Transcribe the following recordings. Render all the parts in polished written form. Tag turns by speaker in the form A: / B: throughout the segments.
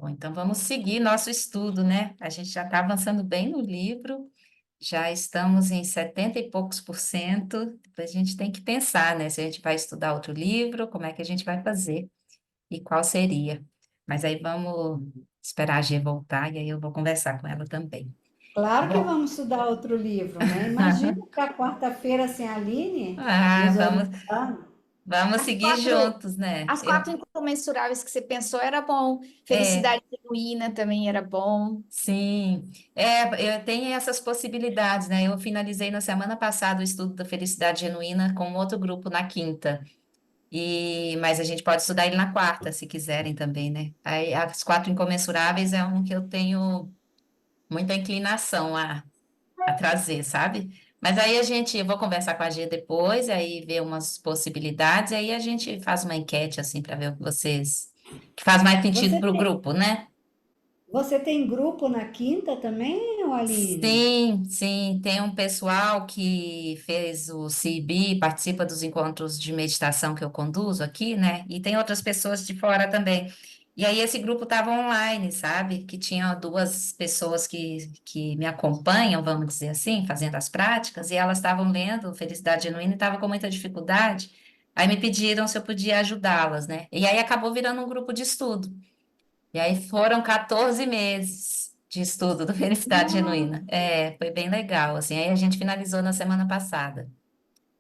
A: Bom, então vamos seguir nosso estudo, né? A gente já está avançando bem no livro, já estamos em 70 e poucos por cento. Depois a gente tem que pensar, né? Se a gente vai estudar outro livro, como é que a gente vai fazer e qual seria. Mas aí vamos esperar a G voltar e aí eu vou conversar com ela também.
B: Claro que
A: Bom,
B: vamos estudar outro livro, né? Imagina ficar quarta-feira sem a Aline
A: ah,
B: nos
A: vamos,
B: orientando.
A: vamos
C: As
A: seguir
C: quatro,
A: juntos, né?
C: as quatro incomensuráveis que você pensou era bom.
A: É,
C: Felicidade genuína também era bom.
A: sim, eu tenho essas possibilidades, né? Eu finalizei na semana passada o estudo da felicidade genuína com outro grupo na quinta, mas a gente pode estudar ele na quarta, se quiserem também, né? Aí, as quatro incomensuráveis é um que eu tenho muita inclinação a trazer, sabe? Mas aí eu vou conversar com a G depois, aí ver umas possibilidades, aí a gente faz uma enquete assim para ver o que vocês, que faz mais sentido
B: Você
A: para o
B: tem,
A: grupo, né?
B: você tem grupo na quinta também, ô Aline?
A: Sim, sim, tem um pessoal que fez o CIB, participa dos encontros de meditação que eu conduzo aqui, né? E tem outras pessoas de fora também. E aí esse grupo estava online, sabe? Que tinha duas pessoas que me acompanham, vamos dizer assim, fazendo as práticas, e elas estavam lendo Felicidade Genuína e estavam com muita dificuldade. Aí me pediram se eu podia ajudá-las, né? E aí acabou virando um grupo de estudo. E aí foram 14 meses de estudo do Felicidade Genuína.
B: Nossa,
A: É, foi bem legal, assim. Aí a gente finalizou na semana passada.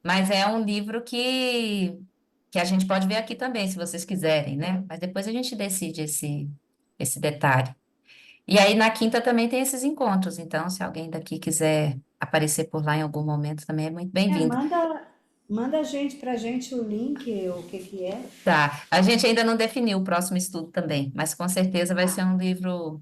A: Mas é um livro que a gente pode ver aqui também, se vocês quiserem, né? Mas depois a gente decide esse detalhe. E aí na quinta também tem esses encontros, então se alguém daqui quiser aparecer por lá em algum momento também é muito bem-vindo.
B: manda a gente pra gente o link, o que que é.
A: Tá, a gente ainda não definiu o próximo estudo também, mas com certeza vai ser
B: Ah,
A: um livro.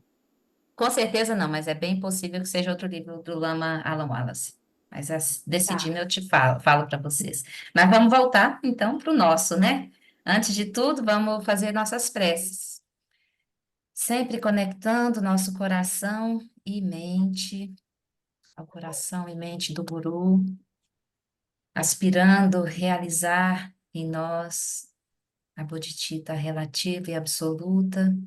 A: Com certeza não, mas é bem possível que seja outro livro do Lama Alan Wallace. Mas decidindo
B: tá.
A: eu te falo para vocês. Mas vamos voltar então para o nosso, né? Antes de tudo, vamos fazer nossas preces. Sempre conectando nosso coração e mente ao coração e mente do Guru, aspirando realizar em nós a bodhicitta relativa e absoluta,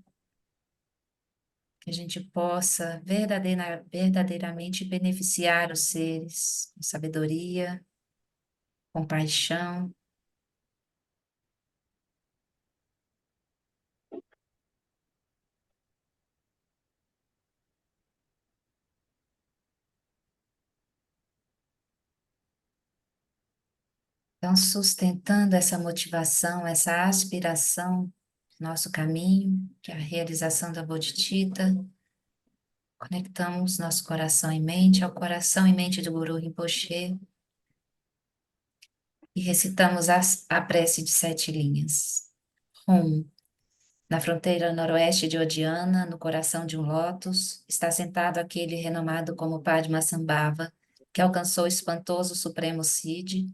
A: que a gente possa verdadeiramente beneficiar os seres com sabedoria, compaixão. Então, sustentando essa motivação, essa aspiração, nosso caminho, que é a realização da bodhicitta, conectamos nosso coração e mente ao coração e mente do Guru Rinpoche e recitamos a prece de 7 linhas. Hum. Na fronteira noroeste de Odiana, no coração de um lótus, está sentado aquele renomado como Padmasambhava, que alcançou o espantoso Supremo Cid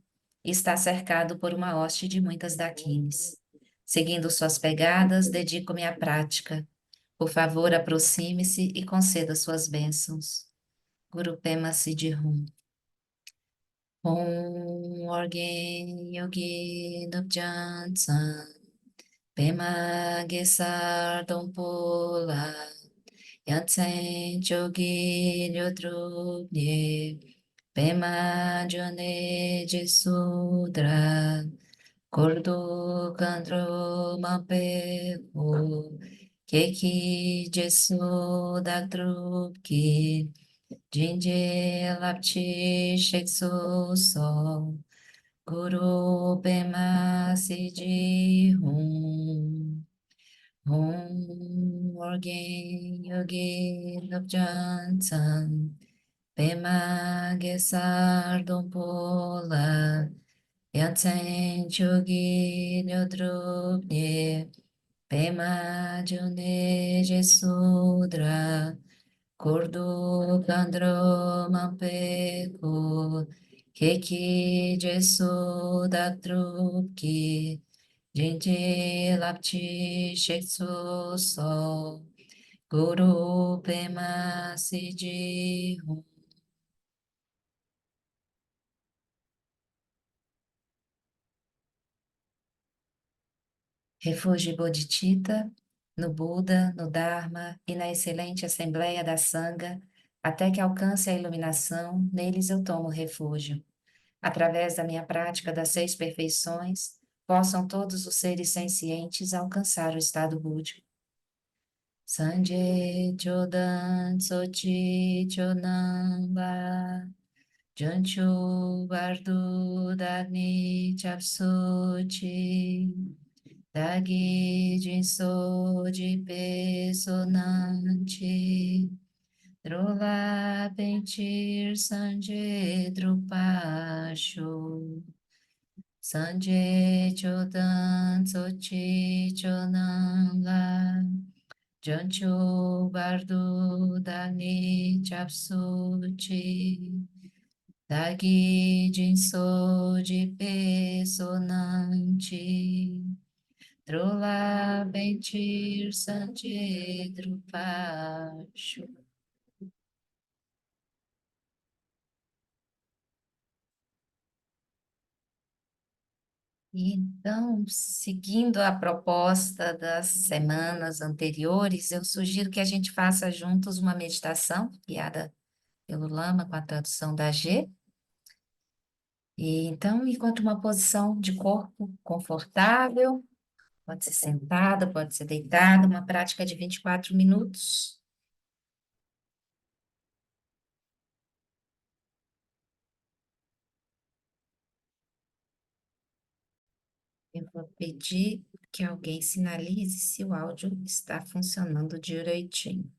A: e está cercado por uma hoste de muitas daquines. Seguindo suas pegadas, dedico-me à prática. Por favor, aproxime-se e conceda suas bênçãos. Guru Pema Siddhi Orgen Yogi Nupjan Pema Gesar Dompola Yatsen Chogi Nyodrupye Pema Jone Jesudra Kordo Kandro Mapeho Keki Jesuda Drupki Jinje Lapchi Shekso So Guru Pema Siji Hum Orgen Yogi Nupjansan Pema Gesar Dompola Yatsen Chogi Nyodrupye Pema June Jesudra Kordo Kandro Mampeko Keki Jesu Datrupki Gente Lapti Shekso So Guru Pema Siji Hum. Refúgio Bodhicitta, no Buda, no Dharma e na excelente Assembleia da Sangha, até que alcance a iluminação, neles eu tomo refúgio. Através da minha prática das 6 perfeições, possam todos os seres sencientes alcançar o estado búdico. Sanje Chodan Sochi Chonamba Janchu Bardu Dagni Chapsuchi Dagi Jinso Jipe Sonanchi Drola Pentir Sanje Drupasho Sanje Chodan Sochi Chonanga Jancho Bardo Dani Chapsuchi Dagi Jinso de Pesonante Drola Bentir Sante Drupacho. Então, seguindo a proposta das semanas anteriores, eu sugiro que a gente faça juntos uma meditação guiada pelo Lama com a tradução da G. E então, enquanto uma posição de corpo confortável, pode ser sentada, pode ser deitada, uma prática de 24 minutos. Eu vou pedir que alguém sinalize se o áudio está funcionando direitinho.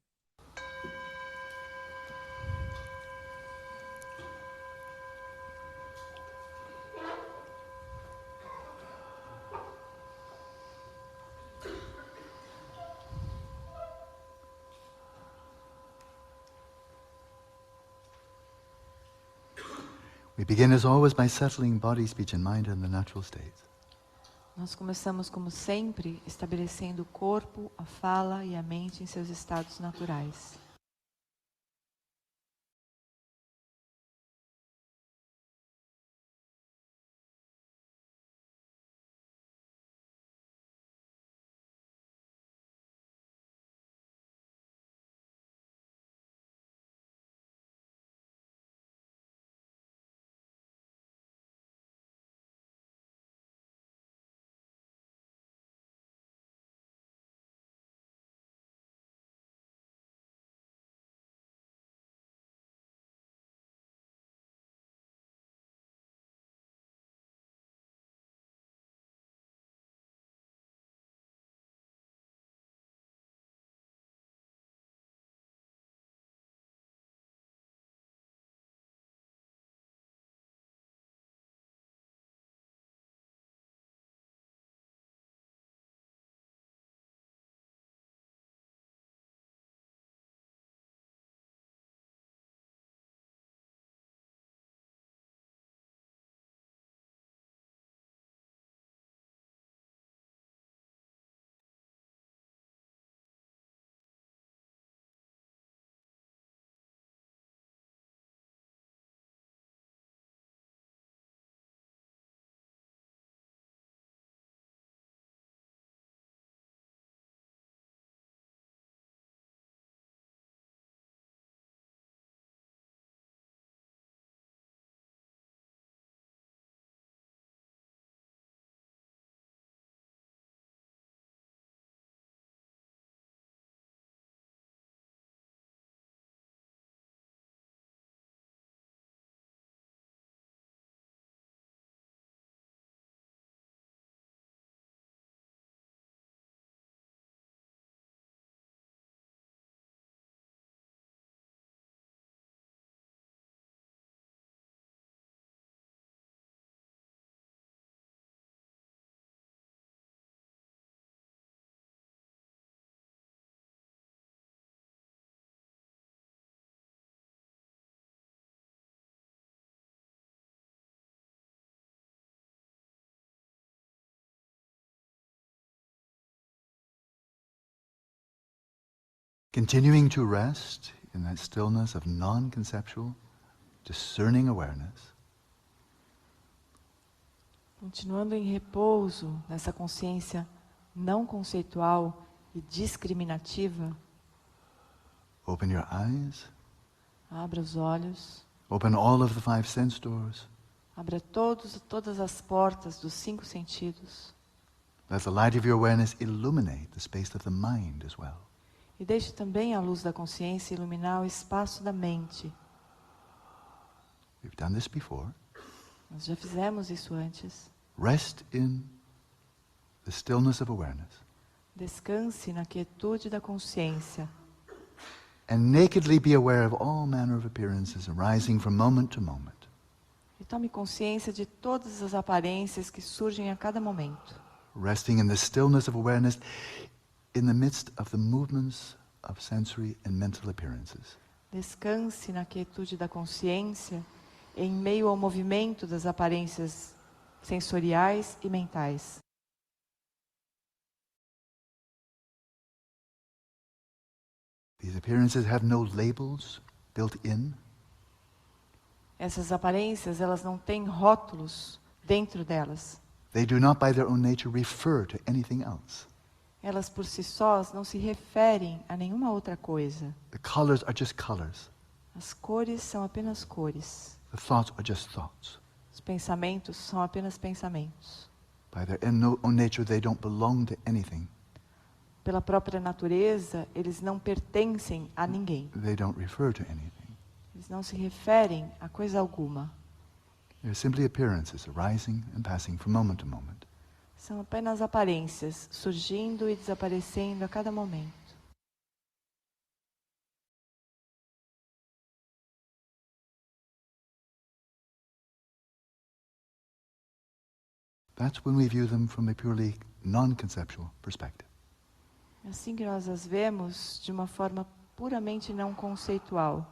D: We begin as always by settling body, speech and mind in the natural state.
E: Nós começamos, como sempre, estabelecendo o corpo, a fala e a mente em seus estados naturais.
D: Continuing to rest in that stillness of non-conceptual, discerning awareness.
E: Continuando em repouso nessa consciência não conceitual e e discriminativa,
D: open your eyes,
E: abra os olhos,
D: open all of the 5 sense doors.
E: abra todas as portas dos 5 sentidos.
D: Let the light of your awareness illuminate the space of the mind as well.
E: E deixe também a luz da consciência iluminar o espaço da mente.
D: We've done this before.
E: Nós já fizemos isso antes.
D: Rest in the stillness of awareness.
E: Descanse na quietude da consciência.
D: And nakedly be aware of all manner of appearances arising from moment to moment.
E: E tome consciência de todas as aparências que surgem a cada momento.
D: Resting in the stillness of awareness in the midst of the movements of sensory and mental appearances.
E: Descanse na quietude da consciência em meio ao movimento das aparências sensoriais e mentais.
D: These appearances have no labels built in.
E: Essas aparências, elas não têm rótulos dentro delas.
D: They do not by their own nature refer to anything else.
E: Elas por si sós não se referem a nenhuma outra coisa.
D: The colors are just colors.
E: As cores são apenas cores.
D: The thoughts are just thoughts.
E: Os pensamentos são apenas pensamentos.
D: By their own nature, they don't belong to anything.
E: Pela própria natureza, eles não pertencem a ninguém.
D: They don't refer to anything.
E: Eles não se referem a coisa alguma.
D: They're simply appearances arising and passing from moment to moment.
E: São apenas aparências, surgindo e desaparecendo a cada momento.
D: That's when we view them from a purely non-conceptual perspective.
E: É assim que nós as vemos de uma forma puramente não conceitual.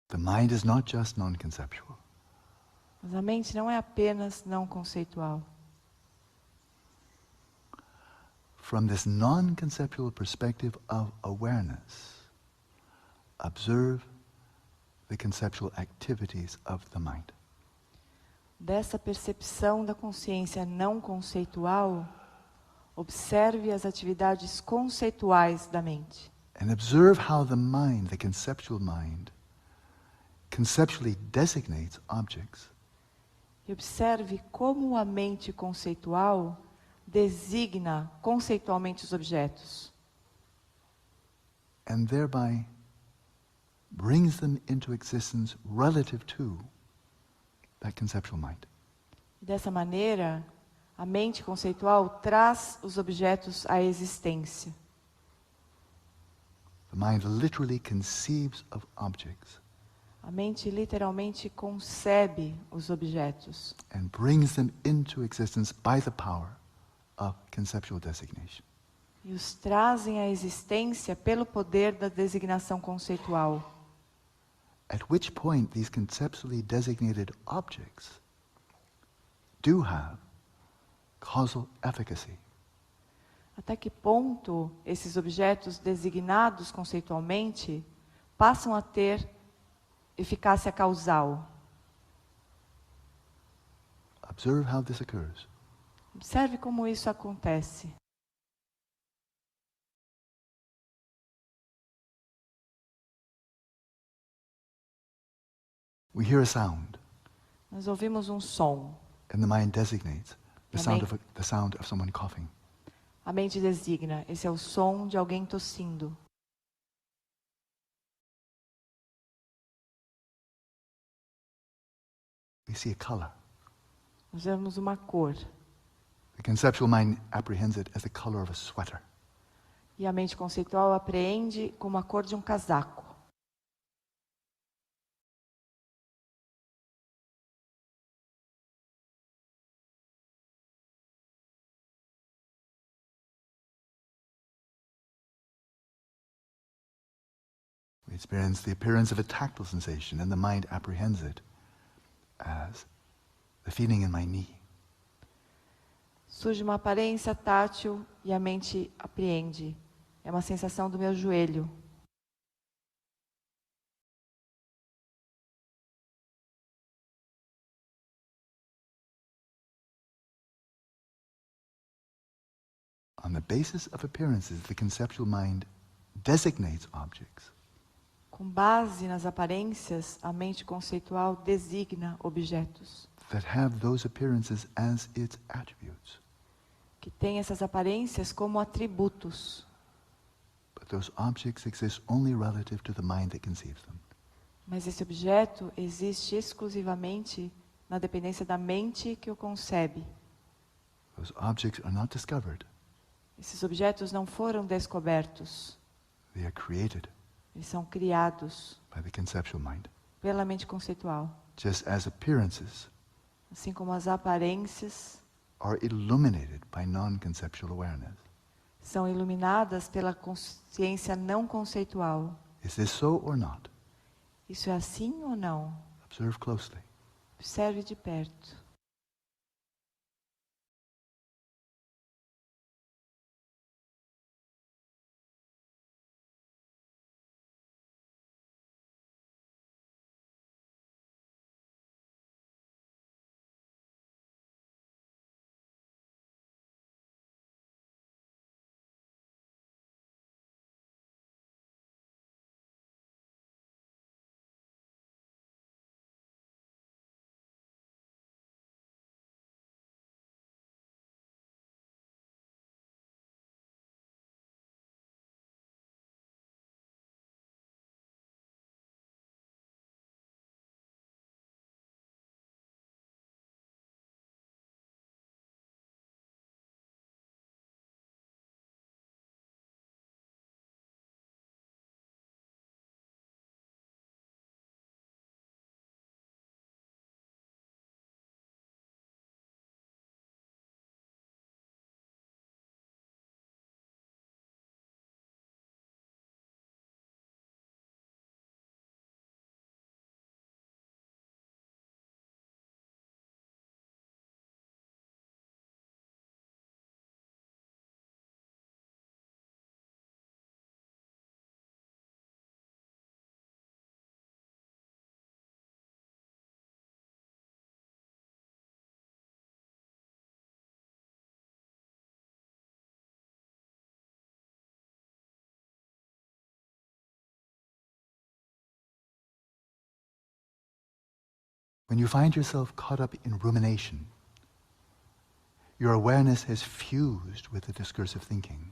D: The mind is not just non-conceptual.
E: Mas a mente não é apenas não conceitual.
D: From this non-conceptual perspective of awareness, observe the conceptual activities of the mind.
E: Dessa percepção da consciência não conceitual, observe as atividades conceituais da mente.
D: And observe how the mind, the conceptual mind, conceptually designates objects.
E: E observe como a mente conceitual designa conceitualmente os objetos.
D: And thereby brings them into existence relative to that conceptual mind.
E: Dessa maneira, a mente conceitual traz os objetos à existência.
D: The mind literally conceives of objects
E: A mente literalmente concebe os objetos
D: and brings them into existence by the power of conceptual designation.
E: e os trazem à existência pelo poder da designação conceitual.
D: At which point these conceptually designated objects do have causal efficacy.
E: Até que ponto esses objetos designados conceitualmente passam a ter eficácia causal?
D: Observe how this occurs.
E: Observe como isso acontece.
D: We hear a sound,
E: Nós ouvimos um som.
D: and the mind designates the
E: Amém.
D: sound of someone coughing.
E: A mente designa, esse é o som de alguém tossindo.
D: We see a color.
E: Nós vemos uma cor.
D: The conceptual mind apprehends it as the color of a sweater.
E: E a mente conceitual apreende como a cor de um casaco.
D: We experience the appearance of a tactile sensation, and the mind apprehends it as the feeling in my knee.
E: Surge uma aparência tátil e a mente apreende. É uma sensação do meu joelho.
D: On the basis of appearances, the conceptual mind designates objects.
E: Com base nas aparências, a mente conceitual designa objetos
D: That have those appearances as its attributes.
E: que têm essas aparências como atributos.
D: But those objects exist only relative to the mind that conceives them.
E: Mas esse objeto existe exclusivamente na dependência da mente que o concebe.
D: Those objects are not discovered.
E: Esses objetos não foram descobertos.
D: They are created
E: Eles são criados
D: by the conceptual mind.
E: pela mente conceitual.
D: Just as appearances
E: Assim como as aparências
D: are illuminated by non-conceptual awareness.
E: são iluminadas pela consciência não conceitual.
D: Is this so or not?
E: Isso é assim ou não?
D: Observe closely.
E: Observe de perto.
D: When you find yourself caught up in rumination, your awareness has fused with the discursive thinking.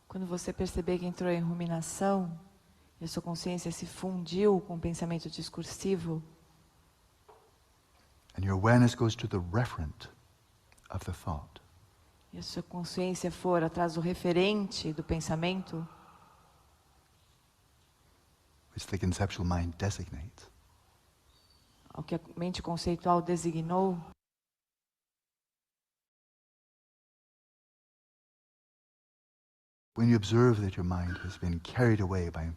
E: Quando você perceber que entrou em ruminação, e a sua consciência se fundiu com o pensamento discursivo,
D: And your awareness goes to the referent of the thought.
E: e a sua consciência for atrás do referente do pensamento,
D: Which the conceptual mind designates.
E: ao que a mente conceitual designou,
D: When you observe that your mind has been carried away by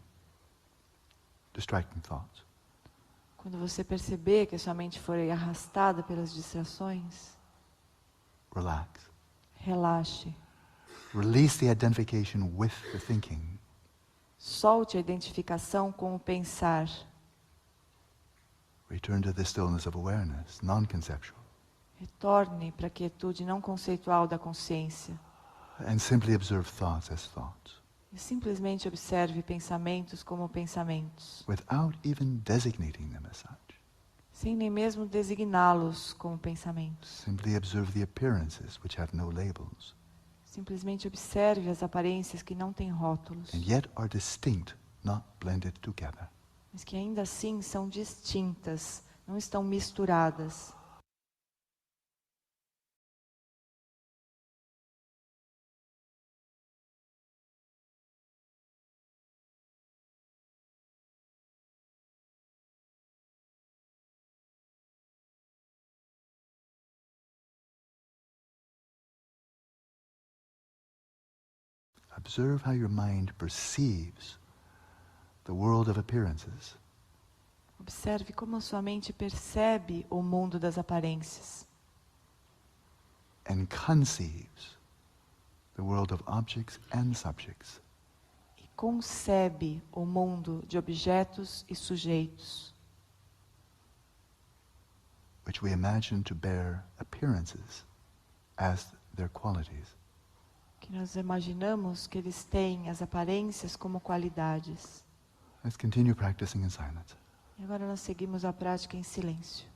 D: distracting thoughts,
E: quando você perceber que a sua mente foi arrastada pelas distrações,
D: relax.
E: relaxe.
D: Release the identification with the thinking.
E: Solte a identificação com o pensar.
D: Return to the stillness of awareness, non-conceptual.
E: Retorne para a quietude não conceitual da consciência.
D: And simply observe thoughts as thoughts,
E: E simplesmente observe pensamentos como pensamentos,
D: without even designating them as such.
E: sem nem mesmo designá-los como pensamentos.
D: Simply observe the appearances which have no labels,
E: Simplesmente observe as aparências que não têm rótulos,
D: and yet are distinct, not blended together.
E: mas que ainda assim são distintas, não estão misturadas.
D: Observe how your mind perceives the world of appearances.
E: Observe como a sua mente percebe o mundo das aparências
D: And conceives the world of objects and subjects.
E: e concebe o mundo de objetos e sujeitos,
D: Which we imagine to bear appearances as their qualities.
E: Que nós imaginamos que eles têm as aparências como qualidades.
D: Let's continue practicing in silence.
E: E agora nós seguimos a prática em silêncio.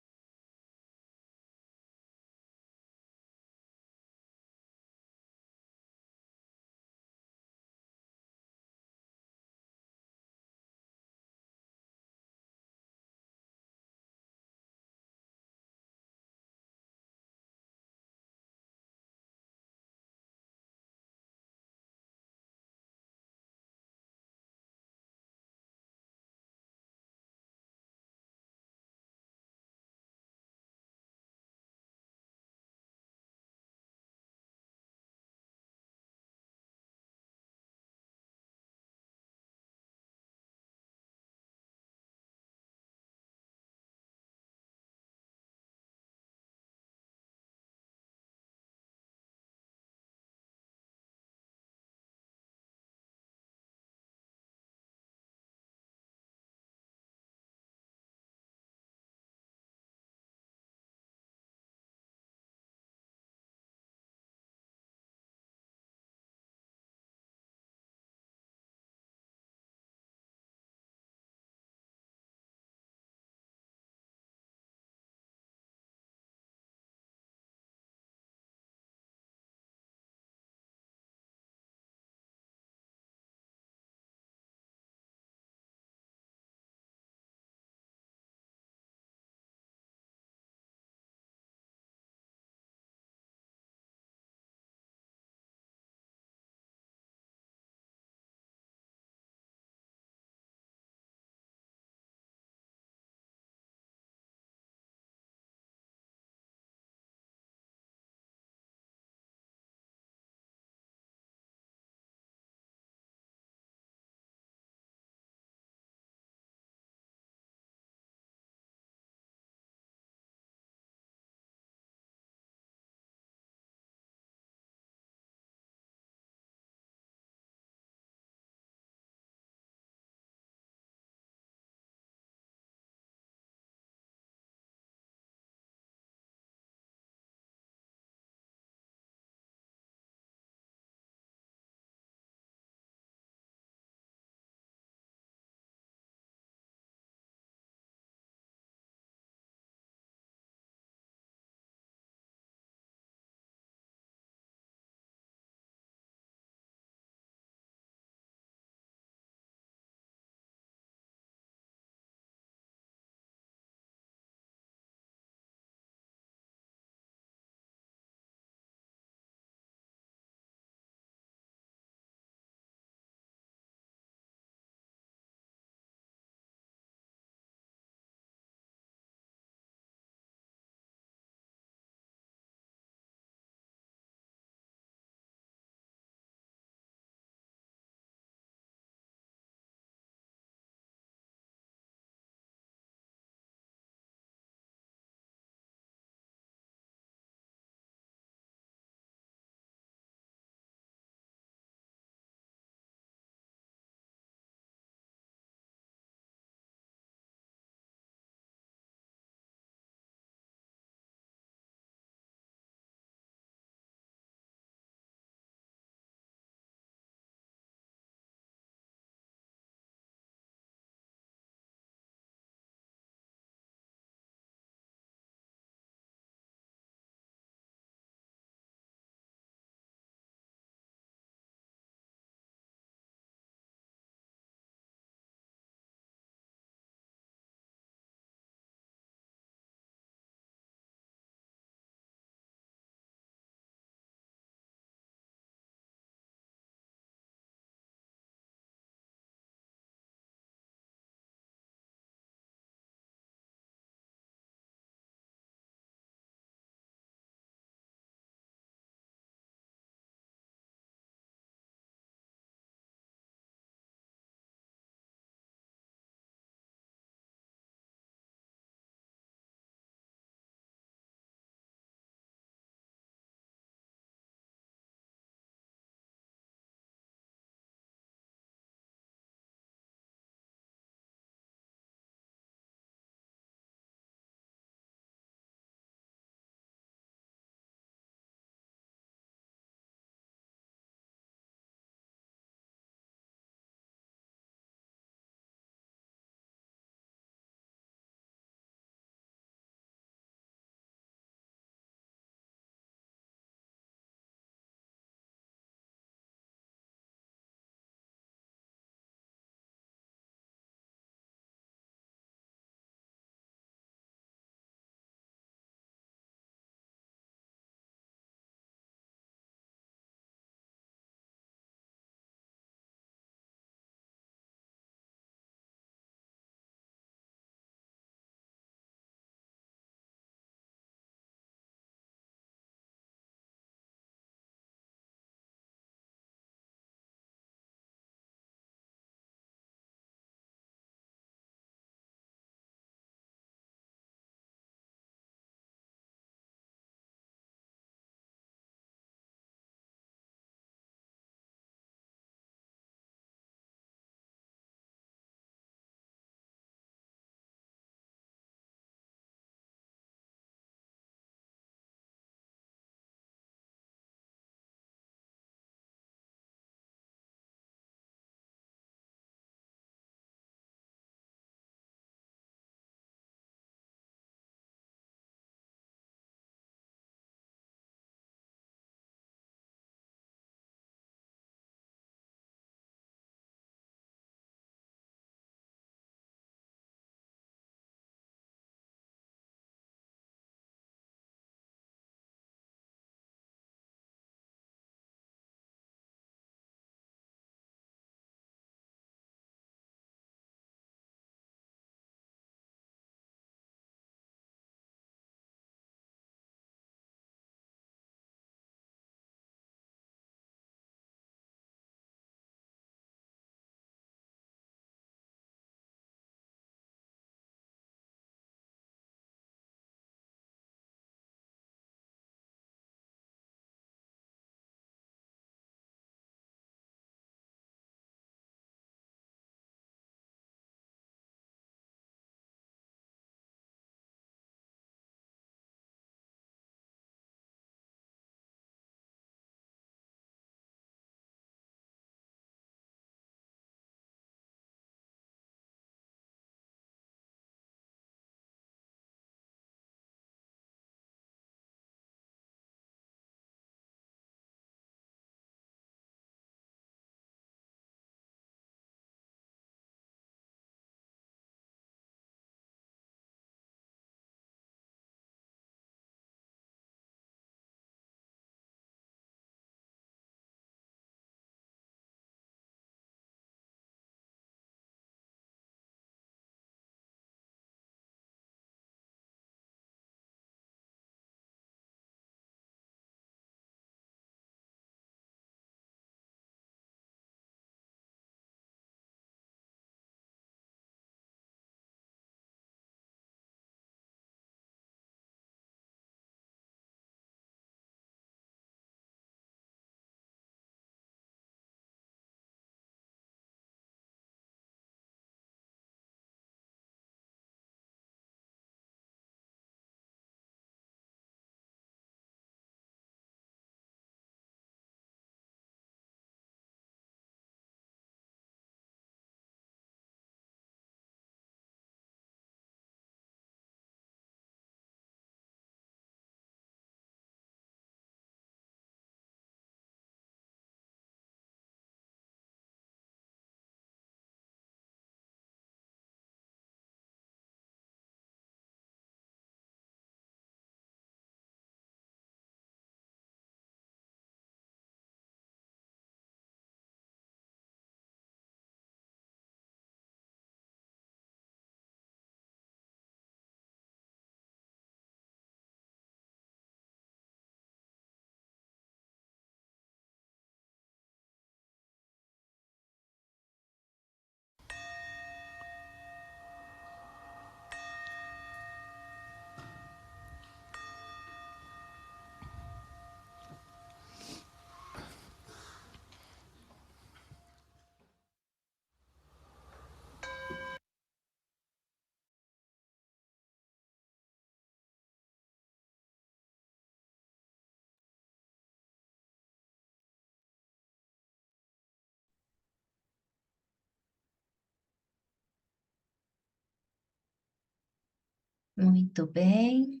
A: Muito bem.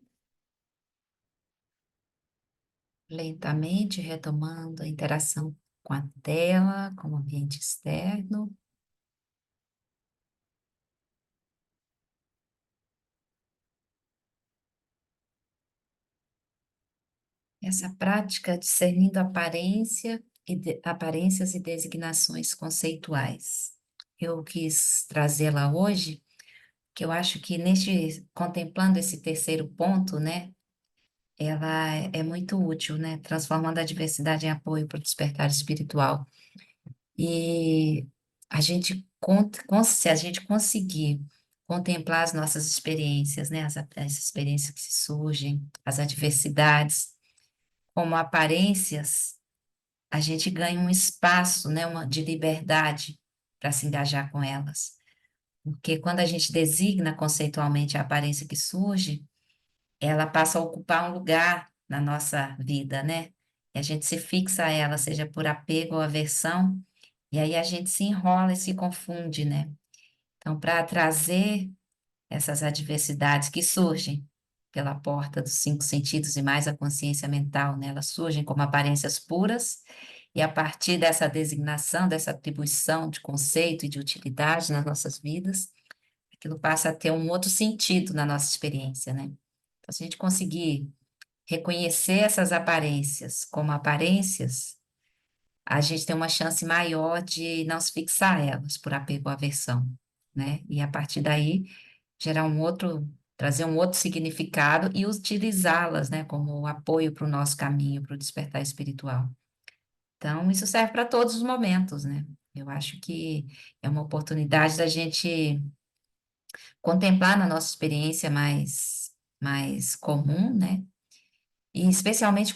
A: Lentamente retomando a interação com a tela, com o ambiente externo. Essa prática discernindo aparências e designações conceituais. Eu quis trazê-la hoje, que eu acho que contemplando esse terceiro ponto, né, ela é muito útil, né, transformando a diversidade em apoio para o despertar espiritual. E se a gente conseguir contemplar as nossas experiências, né, as experiências que surgem, as adversidades, como aparências, a gente ganha um espaço, né, de liberdade para se engajar com elas. Porque quando a gente designa conceitualmente a aparência que surge, ela passa a ocupar um lugar na nossa vida, né? E a gente se fixa a ela, seja por apego ou aversão, e aí a gente se enrola e se confunde, né? Então, para trazer essas adversidades que surgem pela porta dos cinco sentidos e mais a consciência mental, né? Elas surgem como aparências puras, e a partir dessa designação, dessa atribuição de conceito e de utilidade nas nossas vidas, aquilo passa a ter um outro sentido na nossa experiência, né? Então, se a gente conseguir reconhecer essas aparências como aparências, a gente tem uma chance maior de não se fixar a elas por apego ou aversão, né? E a partir daí gerar trazer um outro significado e utilizá-las, né, como apoio para o nosso caminho, para o despertar espiritual. Então, isso serve para todos os momentos, né? Eu acho que é uma oportunidade da gente contemplar na nossa experiência mais comum, né? E especialmente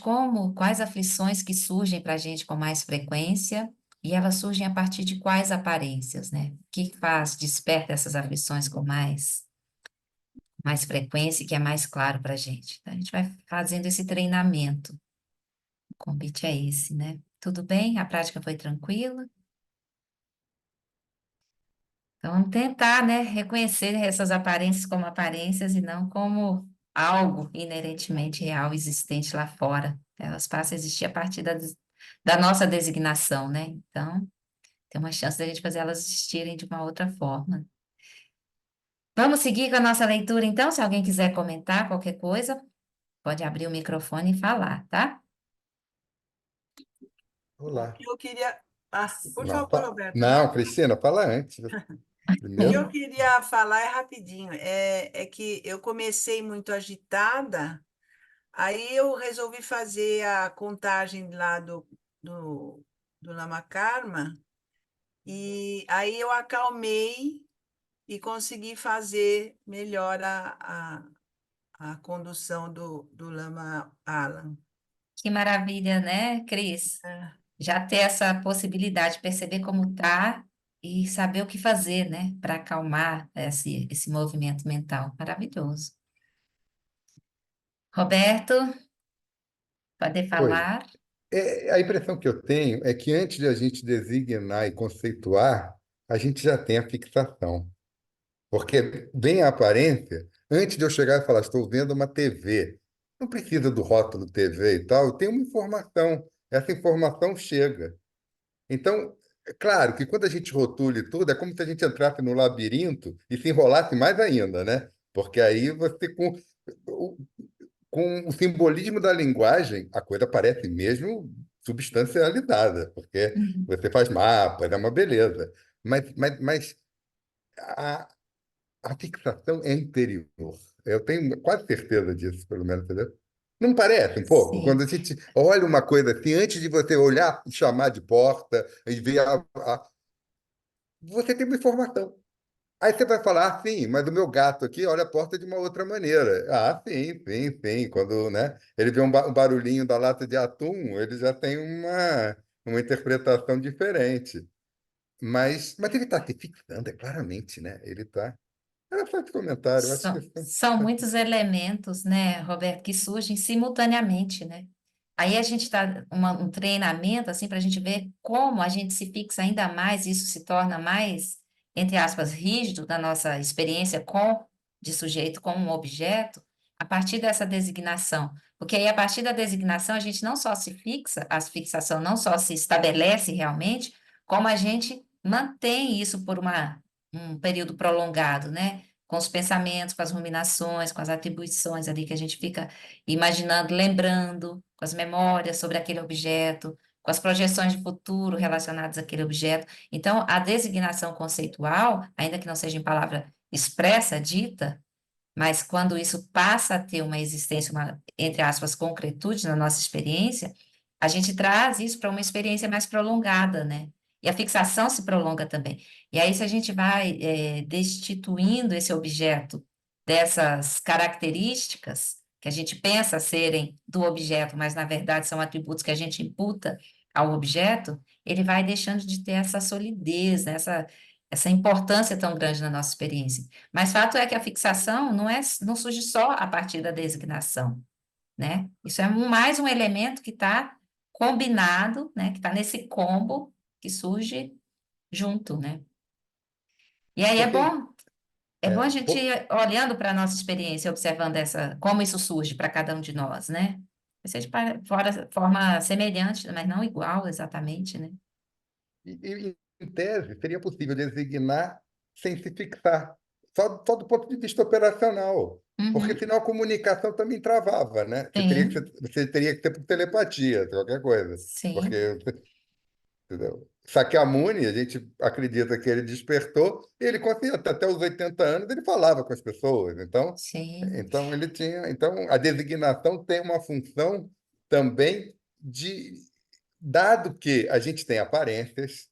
A: quais aflições que surgem para a gente com mais frequência, e elas surgem a partir de quais aparências, né? O que desperta essas aflições com mais frequência e que é mais claro para a gente. Então, a gente vai fazendo esse treinamento. O convite é esse, né? Tudo bem? A prática foi tranquila? Então, vamos tentar, né, reconhecer essas aparências como aparências e não como algo inerentemente real existente lá fora. Elas passam a existir a partir da nossa designação, né? Então, tem uma chance de a gente fazer elas existirem de uma outra forma. Vamos seguir com a nossa leitura, então? Se alguém quiser comentar qualquer coisa, pode abrir o microfone e falar, tá?
F: O
G: Olá.
F: que eu queria. Ah, por
G: Não,
F: favor, Roberto.
G: não, Cristina, fala antes.
F: O que eu
G: Primeiro,
F: queria falar é rapidinho. É que eu comecei muito agitada, aí eu resolvi fazer a contagem lá do Lama Karma, e aí eu acalmei e consegui fazer melhor a condução do Lama Alan.
A: Que maravilha, né, Cris?
F: É.
A: Já ter essa possibilidade de perceber como tá e saber o que fazer, né, para acalmar esse movimento mental. Maravilhoso. Roberto, pode
G: oi.
A: falar?
G: A impressão que eu tenho é que antes de a gente designar e conceituar, a gente já tem a fixação. Porque vem a aparência, antes de eu chegar e falar, estou vendo uma TV. Não precisa do rótulo TV e tal, tem uma informação. Essa informação chega. Então, é claro que quando a gente rotula e tudo, é como se a gente entrasse no labirinto e se enrolasse mais ainda, né? Porque aí você, o- com o simbolismo da linguagem, a coisa parece mesmo substancializada, porque
A: Uhum.
G: você faz mapas, é uma beleza. Mas a, a fixação é interior. Eu tenho quase certeza disso, pelo menos, entendeu? Não parece um pouco? Quando
A: Sim.
G: a gente olha uma coisa assim, antes de você olhar e chamar de porta e ver você tem uma informação. Aí você vai falar, ah, sim, mas o meu gato aqui olha a porta de uma outra maneira. Ah, sim, sim, sim. Quando, né, ele vê um barulhinho da lata de atum, ele já tem uma interpretação diferente. Mas ele está se fixando, é claramente, né? Ele está. Era só esse comentário, eu acho que
A: São muitos elementos, né, Roberto, que surgem simultaneamente, né? Aí a gente está um treinamento assim para a gente ver como a gente se fixa ainda mais, isso se torna mais, entre aspas, rígido na nossa experiência com de sujeito como um objeto a partir dessa designação. Porque aí, a partir da designação, a gente não só se fixa, a fixação não só se estabelece realmente, como a gente mantém isso por um período prolongado, né? Com os pensamentos, com as ruminações, com as atribuições ali que a gente fica imaginando, lembrando, com as memórias sobre aquele objeto, com as projeções de futuro relacionadas àquele objeto. Então, a designação conceitual, ainda que não seja em palavra expressa, dita, mas quando isso passa a ter uma existência, entre aspas, concretude na nossa experiência, a gente traz isso para uma experiência mais prolongada, né? E a fixação se prolonga também. E aí, se a gente vai destituindo esse objeto dessas características que a gente pensa serem do objeto, mas na verdade são atributos que a gente imputa ao objeto, ele vai deixando de ter essa solidez, né? Essa importância tão grande na nossa experiência. Mas fato é que a fixação não surge só a partir da designação, né? Isso é mais um elemento que está combinado, né? Que está nesse combo que surge junto, né? E aí
G: Porque,
A: é bom a gente
G: por-
A: ir olhando para a nossa experiência, observando como isso surge para cada um de nós, né? Vai ser de forma semelhante, mas não igual exatamente, né?
G: em tese, seria possível designar sem se fixar, só do ponto de vista operacional. Porque
A: Uhum,
G: senão a comunicação também travava, né?
A: sim,
G: Você teria que ter por telepatia, qualquer coisa.
A: sim,
G: Porque, entendeu? Sakyamuni, a gente acredita que ele despertou, e ele conseguia, até os 80 anos, ele falava com as pessoas. Então,
A: sim,
G: então a designação tem uma função também de, dado que a gente tem aparências,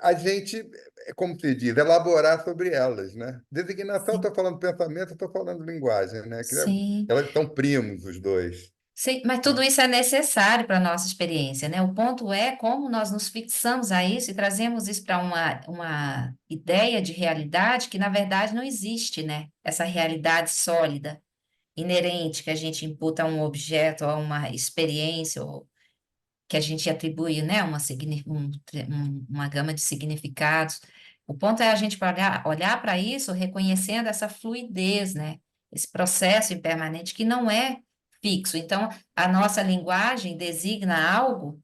G: a gente, como se diz, elaborar sobre elas, né? Designação,
A: sim,
G: estou falando pensamento, estou falando linguagem, né?
A: sim.
G: Elas são primos, os dois.
A: Sim, mas tudo
G: Né?
A: isso é necessário para a nossa experiência, né? O ponto é como nós nos fixamos a isso e trazemos isso para uma ideia de realidade que, na verdade, não existe, né? Essa realidade sólida, inerente, que a gente imputa a um objeto, a uma experiência, ou que a gente atribui, né? Uma gama de significados. O ponto é a gente olhar para isso reconhecendo essa fluidez, né? Esse processo impermanente que não é fixo. Então, a nossa linguagem designa algo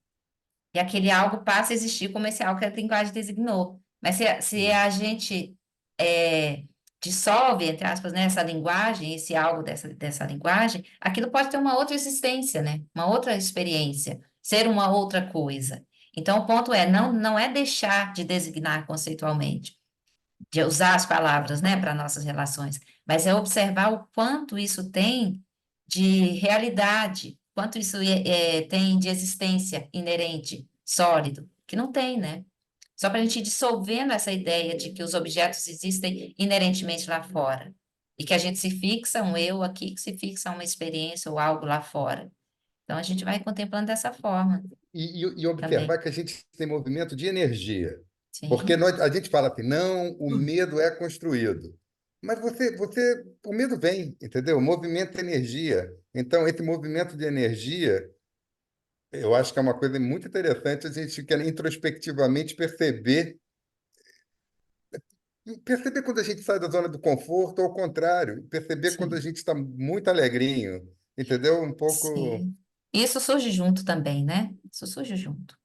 A: e aquele algo passa a existir como esse algo que a linguagem designou. Mas se a gente é, dissolve, entre aspas, né, essa linguagem, esse algo dessa linguagem, aquilo pode ter uma outra existência, né? Uma outra experiência, ser uma outra coisa. Então, o ponto é, não é deixar de designar conceitualmente, de usar as palavras, né, para nossas relações, mas é observar o quanto isso tem de realidade, quanto isso tem de existência inerente, sólido, que não tem, né? Só para a gente ir dissolvendo essa ideia de que os objetos existem inerentemente lá fora, e que a gente se fixa, um eu aqui, que se fixa uma experiência ou algo lá fora. Então, a gente vai contemplando dessa forma
G: E
A: também.
G: observar que a gente tem movimento de energia. Porque
A: Sim,
G: a gente fala assim, não, o medo é construído. Mas o medo vem, entendeu? O movimento é energia. Então, esse movimento de energia, eu acho que é uma coisa muito interessante a gente quer introspectivamente perceber quando a gente sai da zona do conforto, ou ao contrário, perceber quando a
A: sim,
G: gente está muito alegrinho, entendeu? Um pouco.
A: sim. Isso surge junto também, né? Isso surge junto.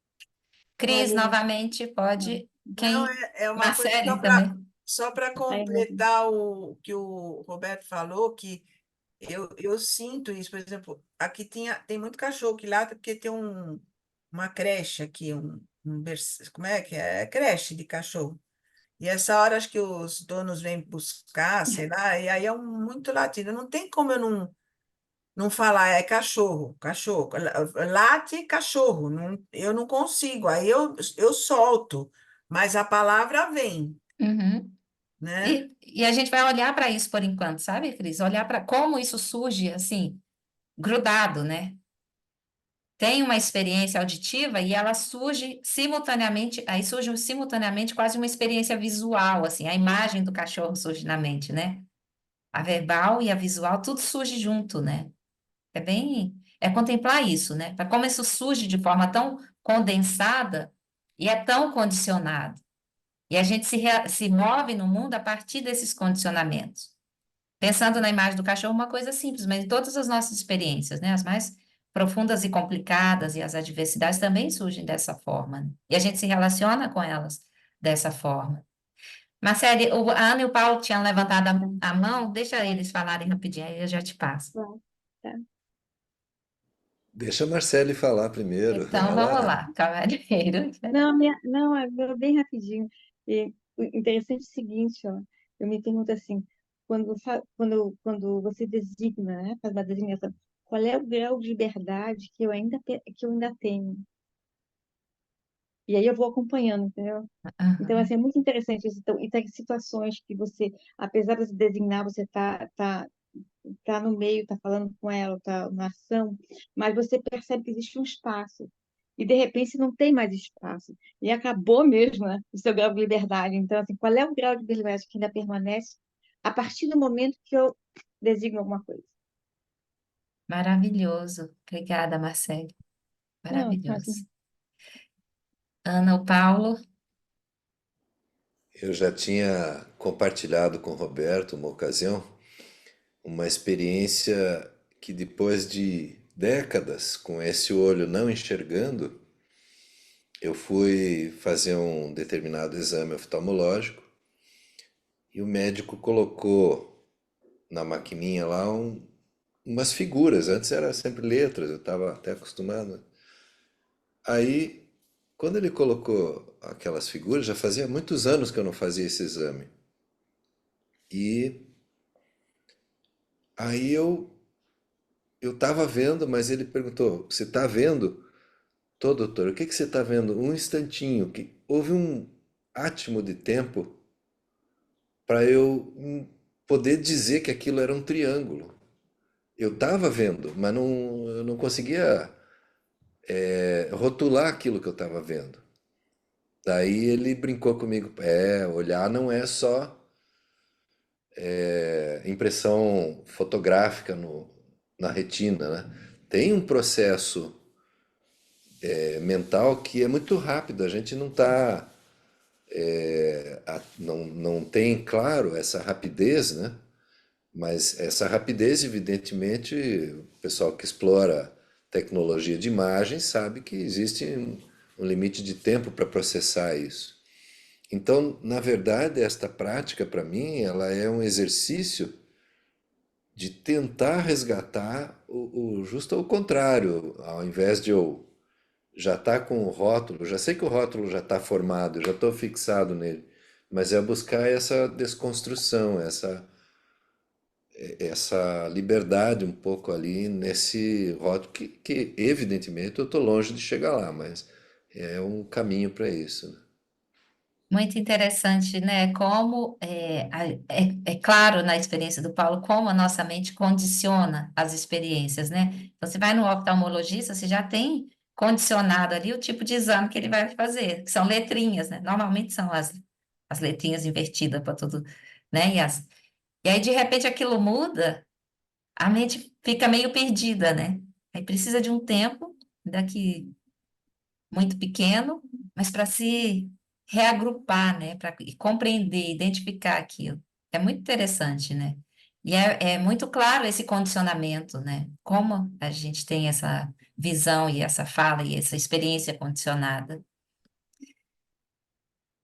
A: Cris,
B: Olha,
A: novamente, pode.
F: Não,
A: Quem?
F: é uma coisa
A: Marcele também.
F: só para
C: Aí eu-
F: completar o que o Roberto falou, que eu sinto isso, por exemplo, aqui tem muito cachorro que lata porque tem uma creche aqui, como é que é? É creche de cachorro. E essa hora acho que os donos vêm buscar, sei lá, e aí é muito latido. Não tem como eu não falar, é cachorro, cachorro, late cachorro, eu não consigo, aí eu solto, mas a palavra vem,
A: Uhum.
F: né?
A: E a gente vai olhar para isso por enquanto, sabe, Cris? Olhar para como isso surge assim, grudado, né? Tem uma experiência auditiva e ela surge simultaneamente, aí surge simultaneamente quase uma experiência visual, assim, a imagem do cachorro surge na mente, né? A verbal e a visual, tudo surge junto, né? É contemplar isso, né? Para como isso surge de forma tão condensada e é tão condicionado. E a gente se move no mundo a partir desses condicionamentos. Pensando na imagem do cachorro, uma coisa simples, mas todas as nossas experiências, né, as mais profundas e complicadas e as adversidades também surgem dessa forma, né? E a gente se relaciona com elas dessa forma. Marcele, a Ana e o Paulo tinham levantado a mão, deixa eles falarem rapidinho, aí eu já te passo.
H: Bom, tá.
I: Deixa a Marcele falar primeiro.
A: Então, vamos
I: Ela,
A: lá, cavalheiro.
H: Não, bem rapidinho. E o interessante é o seguinte, ó, eu me pergunto assim, quando você designa, né, faz uma designação, qual é o grau de liberdade que eu ainda tenho? E aí eu vou acompanhando, entendeu? Então,
A: Aham.
H: assim, é muito interessante isso. Então, e tem situações que você, apesar de se designar, você tá no meio, tá falando com ela, tá na ação, mas você percebe que existe um espaço. E, de repente, não tem mais espaço. E acabou mesmo, né, o seu grau de liberdade. Então, assim, qual é o grau de liberdade que ainda permanece a partir do momento que eu designo alguma coisa?
A: Maravilhoso. Obrigada, Marcele.
H: Não, assim,
A: Maravilhoso. Ana, o Paulo.
I: eu já tinha compartilhado com o Roberto uma ocasião, uma experiência que depois de décadas com esse olho não enxergando, eu fui fazer um determinado exame oftalmológico e o médico colocou na maquininha lá umas figuras. Antes era sempre letras, eu estava até acostumado. Aí, quando ele colocou aquelas figuras, já fazia muitos anos que eu não fazia esse exame. E aí eu estava vendo, mas ele perguntou: "Você está vendo?" "Tô, doutor. O que que você está vendo?" "Um instantinho." Que houve um átimo de tempo para eu poder dizer que aquilo era um triângulo. Eu estava vendo, mas eu não conseguia rotular aquilo que eu estava vendo. Daí ele brincou comigo: olhar não é só impressão fotográfica na retina, né? Tem um processo mental que é muito rápido. A gente não está, não tem claro essa rapidez, né? Mas essa rapidez, evidentemente, o pessoal que explora tecnologia de imagem sabe que existe um limite de tempo para processar isso. Então, na verdade, esta prática, para mim, ela é um exercício de tentar resgatar justo ao contrário. Ao invés de eu já estar com o rótulo, já sei que o rótulo já está formado, já estou fixado nele, mas é buscar essa desconstrução, essa liberdade um pouco ali nesse rótulo que evidentemente eu estou longe de chegar lá, mas é um caminho para isso, né?
A: Muito interessante, né? Como é claro na experiência do Paulo como a nossa mente condiciona as experiências, né? Então, você vai no oftalmologista, você já tem condicionado ali o tipo de exame que ele vai fazer, que são letrinhas, né? Normalmente são as letrinhas invertidas para tudo, né? E aí, de repente, aquilo muda, a mente fica meio perdida, né? Aí precisa de um tempo, daqui muito pequeno, mas para se reagrupar, né, para compreender, identificar aquilo. É muito interessante, né? E é muito claro esse condicionamento, né? Como a gente tem essa visão e essa fala e essa experiência condicionada.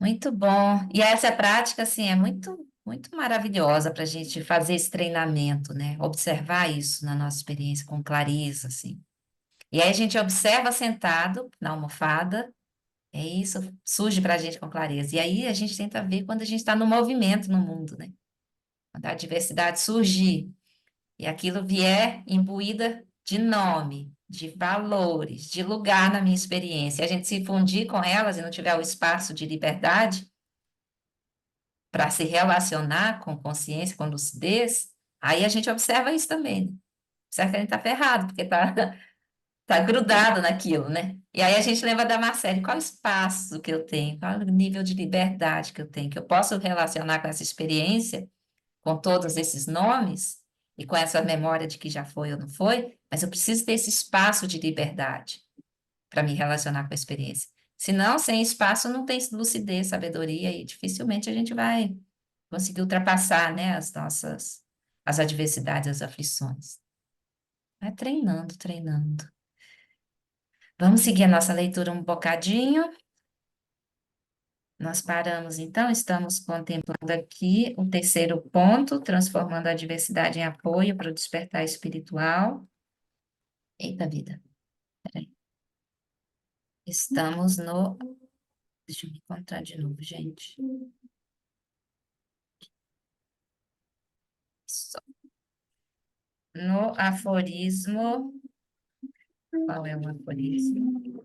A: Muito bom. E essa prática, assim, é muito maravilhosa para a gente fazer esse treinamento, né? Observar isso na nossa experiência com clareza, assim. E aí a gente observa sentado na almofada. É isso, surge para a gente com clareza. E aí a gente tenta ver quando a gente está no movimento no mundo, né? Quando a diversidade surgir e aquilo vier imbuída de nome, de valores, de lugar na minha experiência, e a gente se fundir com elas e não tiver o espaço de liberdade para se relacionar com consciência, com lucidez, aí a gente observa isso também, né? Observa que a gente está ferrado, porque tá grudado naquilo, né? E aí a gente lembra da Marcele, qual o espaço que eu tenho, qual o nível de liberdade que eu tenho, que eu posso relacionar com essa experiência, com todos esses nomes, e com essa memória de que já foi ou não foi, mas eu preciso ter esse espaço de liberdade para me relacionar com a experiência. Senão, sem espaço, não tem lucidez, sabedoria, e dificilmente a gente vai conseguir ultrapassar, né, as adversidades, as aflições. Vai treinando, treinando. Vamos seguir a nossa leitura um bocadinho. Nós paramos, então, estamos contemplando aqui o terceiro ponto, transformando a adversidade em apoio para o despertar espiritual. Eita vida, peraí. Estamos no... Deixa eu me encontrar de novo, gente. Só. No aforismo... Qual é o aforismo?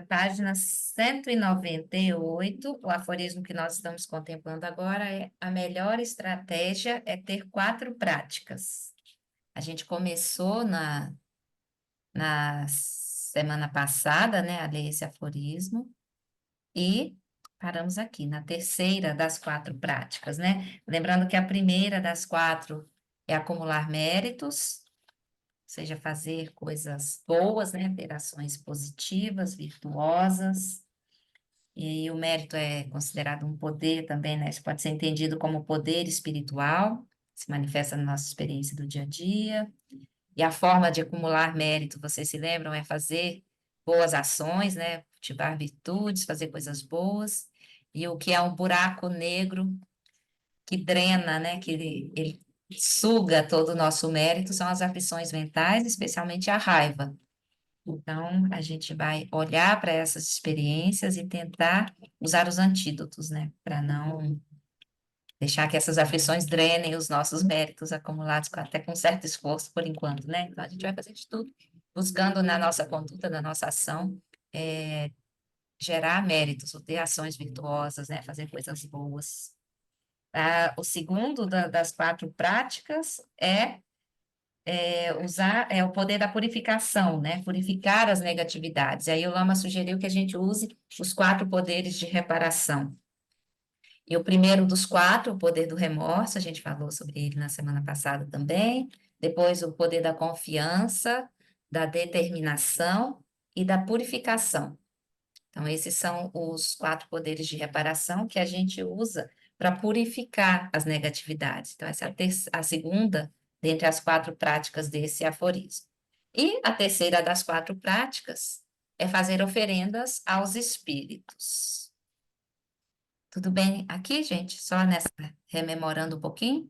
A: Página 198, o aforismo que nós estamos contemplando agora é: a melhor estratégia é ter 4 práticas. A gente começou na semana passada, né, a ler esse aforismo, e paramos aqui, na terceira das 4 práticas, né? Lembrando que a primeira das 4 é acumular méritos, ou seja, fazer coisas boas, né? Ter ações positivas, virtuosas. E o mérito é considerado um poder também, né? Isso pode ser entendido como poder espiritual, se manifesta na nossa experiência do dia a dia. E a forma de acumular mérito, vocês se lembram, é fazer boas ações, né? Cultivar virtudes, fazer coisas boas. E o que é um buraco negro que drena, né? Que ele suga todo o nosso mérito, são as aflições mentais, especialmente a raiva. Então, a gente vai olhar para essas experiências e tentar usar os antídotos, né? Para não deixar que essas aflições drenem os nossos méritos acumulados, até com certo esforço, por enquanto, né? Então, a gente vai fazer de tudo, buscando na nossa conduta, na nossa ação, gerar méritos, ou ter ações virtuosas, né? Fazer coisas boas. O segundo das 4 práticas usar o poder da purificação, né? Purificar as negatividades. Aí o Lama sugeriu que a gente use os 4 poderes de reparação. E o primeiro dos 4, o poder do remorso, a gente falou sobre ele na semana passada também. Depois, o poder da confiança, da determinação e da purificação. Então, esses são os 4 poderes de reparação que a gente usa para purificar as negatividades. Então, essa é a segunda dentre as 4 práticas desse aforismo. E a terceira das 4 práticas é fazer oferendas aos espíritos. Tudo bem aqui, gente? Só nessa, rememorando um pouquinho?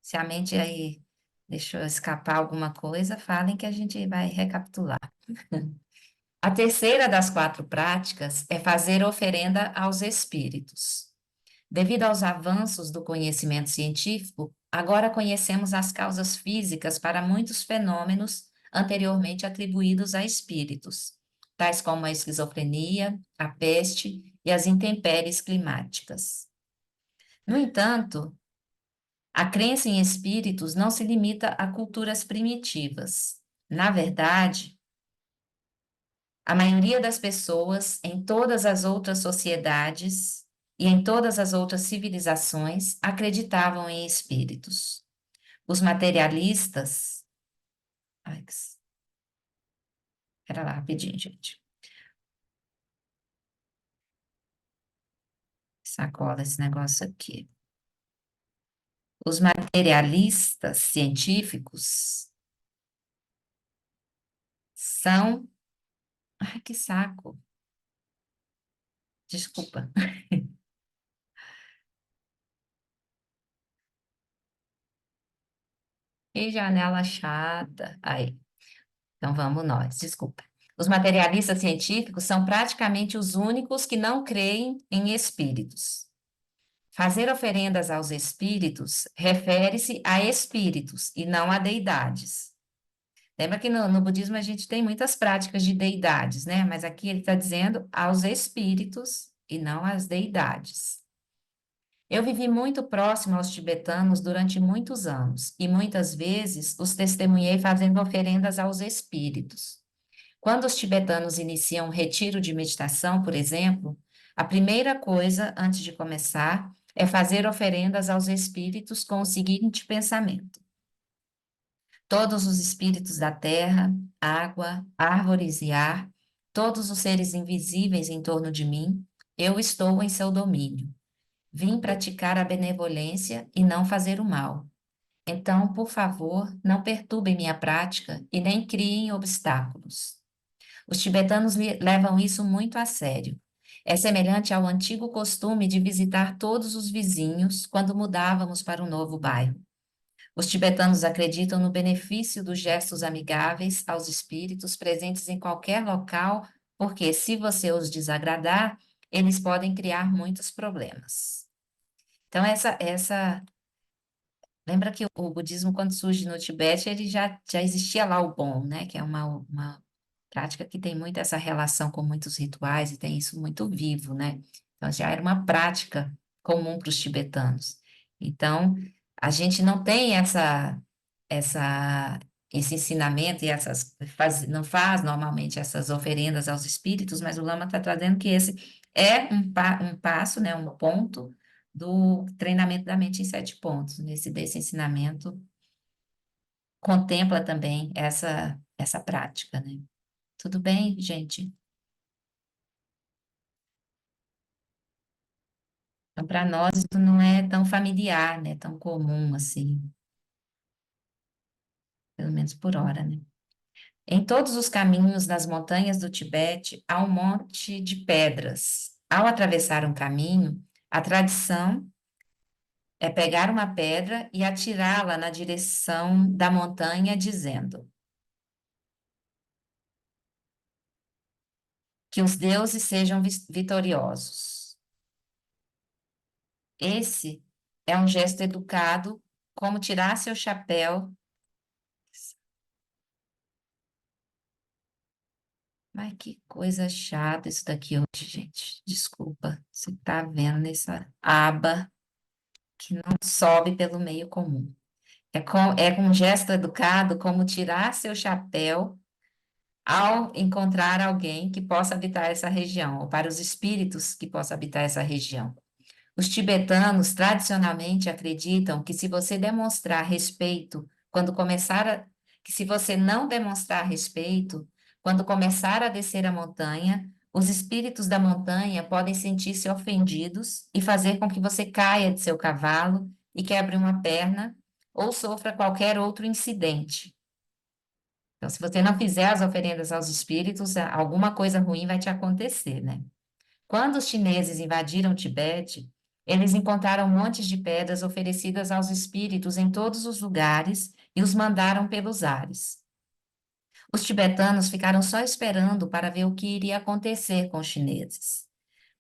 A: Se a mente aí deixou escapar alguma coisa, falem que a gente vai recapitular. A terceira das 4 práticas é fazer oferenda aos espíritos. Devido aos avanços do conhecimento científico, agora conhecemos as causas físicas para muitos fenômenos anteriormente atribuídos a espíritos, tais como a esquizofrenia, a peste e as intempéries climáticas. No entanto, a crença em espíritos não se limita a culturas primitivas. Na verdade, a maioria das pessoas em todas as outras sociedades e em todas as outras civilizações acreditavam em espíritos. Os materialistas... Ai, Espera lá, rapidinho, gente. Sacola esse negócio aqui. Os materialistas científicos são... Ai, que saco. Desculpa. Que janela chata. Aí. Então vamos nós, desculpa. Os materialistas científicos são praticamente os únicos que não creem em espíritos. Fazer oferendas aos espíritos refere-se a espíritos e não a deidades. Lembra que no budismo a gente tem muitas práticas de deidades, né? Mas aqui ele está dizendo aos espíritos e não às deidades. Eu vivi muito próximo aos tibetanos durante muitos anos e muitas vezes os testemunhei fazendo oferendas aos espíritos. Quando os tibetanos iniciam um retiro de meditação, por exemplo, a primeira coisa antes de começar é fazer oferendas aos espíritos com o seguinte pensamento: todos os espíritos da terra, água, árvores e ar, todos os seres invisíveis em torno de mim, eu estou em seu domínio. Vim praticar a benevolência e não fazer o mal. Então, por favor, não perturbem minha prática e nem criem obstáculos. Os tibetanos levam isso muito a sério. É semelhante ao antigo costume de visitar todos os vizinhos quando mudávamos para um novo bairro. Os tibetanos acreditam no benefício dos gestos amigáveis aos espíritos presentes em qualquer local, porque se você os desagradar, eles podem criar muitos problemas. Então, lembra que o budismo, quando surge no Tibete, ele já existia lá o Bon, né? Que é uma prática que tem muito essa relação com muitos rituais e tem isso muito vivo, né? Então, já era uma prática comum para os tibetanos. Então, a gente não tem essa, esse ensinamento e não faz normalmente essas oferendas aos espíritos, mas o Lama está trazendo que esse é um passo, né? Um ponto do treinamento da mente em 7 pontos. Desse ensinamento contempla também essa prática, né? Tudo bem, gente? Então, para nós, isso não é tão familiar, né? Tão comum assim, pelo menos por hora, né? Em todos os caminhos nas montanhas do Tibete, há um monte de pedras. Ao atravessar um caminho, a tradição é pegar uma pedra e atirá-la na direção da montanha, dizendo: que os deuses sejam vitoriosos. Esse é um gesto educado, como tirar seu chapéu. Mas que coisa chata isso daqui hoje, gente. Desculpa, você está vendo nessa aba que não sobe pelo meio comum. É com um gesto educado, como tirar seu chapéu ao encontrar alguém que possa habitar essa região, ou para os espíritos que possam habitar essa região. Os tibetanos tradicionalmente acreditam que se você demonstrar respeito quando começar a, que se você não demonstrar respeito quando começar a descer a montanha, os espíritos da montanha podem sentir-se ofendidos e fazer com que você caia de seu cavalo e quebre uma perna ou sofra qualquer outro incidente. Então, se você não fizer as oferendas aos espíritos, alguma coisa ruim vai te acontecer, né? Quando os chineses invadiram o Tibete, eles encontraram montes de pedras oferecidas aos espíritos em todos os lugares e os mandaram pelos ares. Os tibetanos ficaram só esperando para ver o que iria acontecer com os chineses.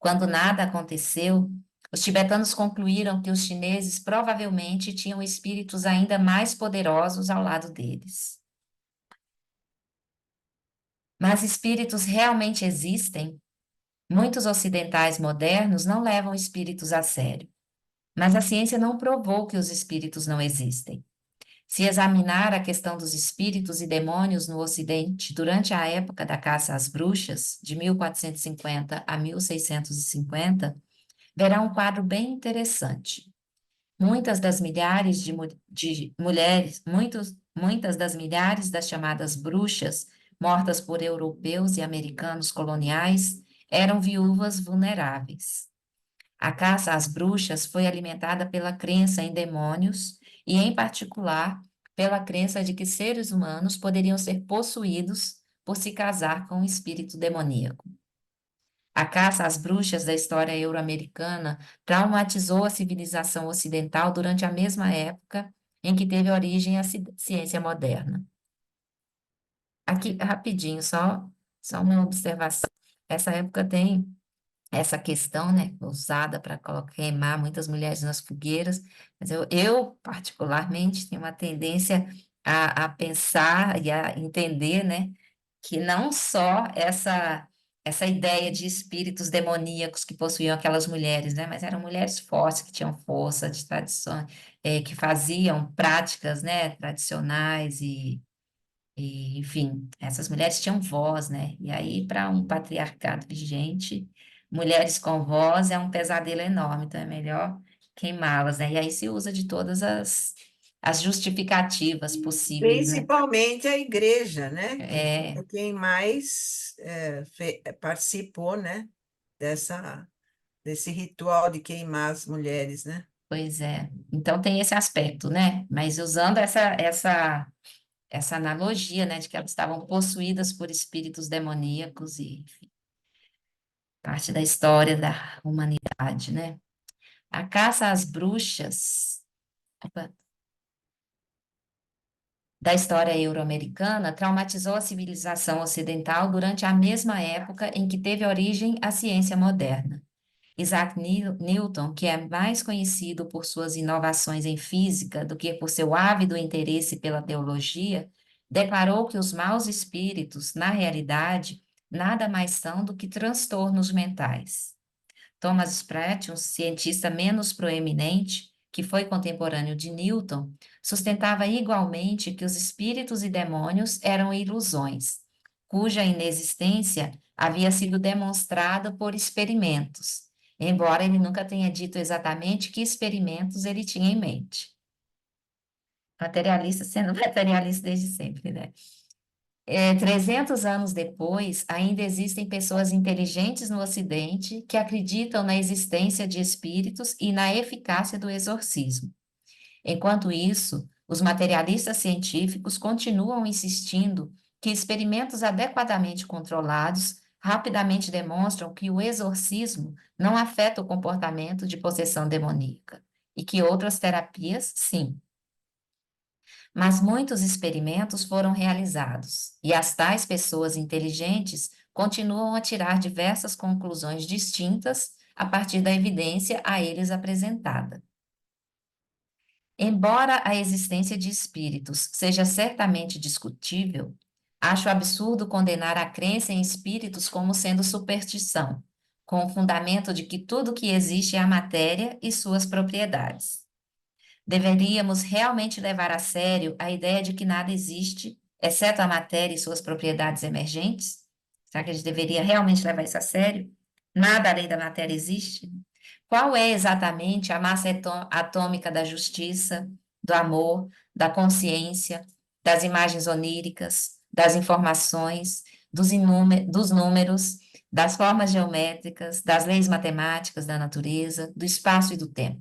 A: Quando nada aconteceu, os tibetanos concluíram que os chineses provavelmente tinham espíritos ainda mais poderosos ao lado deles. Mas espíritos realmente existem? Muitos ocidentais modernos não levam espíritos a sério, mas a ciência não provou que os espíritos não existem. Se examinar a questão dos espíritos e demônios no Ocidente durante a época da caça às bruxas, de 1450 a 1650, verá um quadro bem interessante. Muitas das milhares de mulheres, muitas das milhares das chamadas bruxas, mortas por europeus e americanos coloniais, eram viúvas vulneráveis. A caça às bruxas foi alimentada pela crença em demônios e, em particular, pela crença de que seres humanos poderiam ser possuídos por se casar com um espírito demoníaco. A caça às bruxas da história euro-americana traumatizou a civilização ocidental durante a mesma época em que teve origem a ciência moderna. Aqui, rapidinho, só uma observação. Essa época tem essa questão, né, usada para queimar muitas mulheres nas fogueiras, mas eu particularmente, tenho uma tendência a pensar e a entender, né, que não só essa ideia de espíritos demoníacos que possuíam aquelas mulheres, né, mas eram mulheres fortes, que tinham força, de tradições, que faziam práticas, né, tradicionais enfim, essas mulheres tinham voz, né? E aí, para um patriarcado vigente, mulheres com voz é um pesadelo enorme, então é melhor queimá-las, né? E aí se usa de todas as justificativas possíveis, né?
F: Principalmente a igreja, né? Que
A: É,
F: foi quem mais participou, né? Desse ritual de queimar as mulheres, né?
A: pois é. Então tem esse aspecto, né? Mas usando essa analogia, né, de que elas estavam possuídas por espíritos demoníacos e, enfim, parte da história da humanidade, né? A caça às bruxas, opa, da história euro-americana traumatizou a civilização ocidental durante a mesma época em que teve origem a ciência moderna. Isaac Newton, que é mais conhecido por suas inovações em física do que por seu ávido interesse pela teologia, declarou que os maus espíritos, na realidade, nada mais são do que transtornos mentais. Thomas Sprat, um cientista menos proeminente, que foi contemporâneo de Newton, sustentava igualmente que os espíritos e demônios eram ilusões, cuja inexistência havia sido demonstrada por experimentos, embora ele nunca tenha dito exatamente que experimentos ele tinha em mente. Materialista sendo materialista desde sempre, né? 300 anos depois, ainda existem pessoas inteligentes no Ocidente que acreditam na existência de espíritos e na eficácia do exorcismo. Enquanto isso, os materialistas científicos continuam insistindo que experimentos adequadamente controlados rapidamente demonstram que o exorcismo não afeta o comportamento de possessão demoníaca e que outras terapias, sim. Mas muitos experimentos foram realizados, e as tais pessoas inteligentes continuam a tirar diversas conclusões distintas a partir da evidência a eles apresentada. Embora a existência de espíritos seja certamente discutível, acho absurdo condenar a crença em espíritos como sendo superstição, com o fundamento de que tudo que existe é a matéria e suas propriedades. Deveríamos realmente levar a sério a ideia de que nada existe, exceto a matéria e suas propriedades emergentes? Será que a gente deveria realmente levar isso a sério? Nada além da matéria existe? Qual é exatamente a massa atômica da justiça, do amor, da consciência, das imagens oníricas, das informações, dos números, das formas geométricas, das leis matemáticas da natureza, do espaço e do tempo?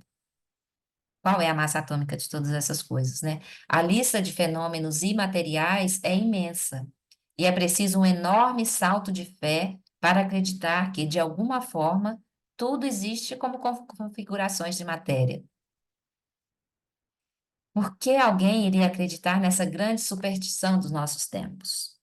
A: Qual é a massa atômica de todas essas coisas, né? A lista de fenômenos imateriais é imensa, e é preciso um enorme salto de fé para acreditar que, de alguma forma, tudo existe como configurações de matéria. Por que alguém iria acreditar nessa grande superstição dos nossos tempos?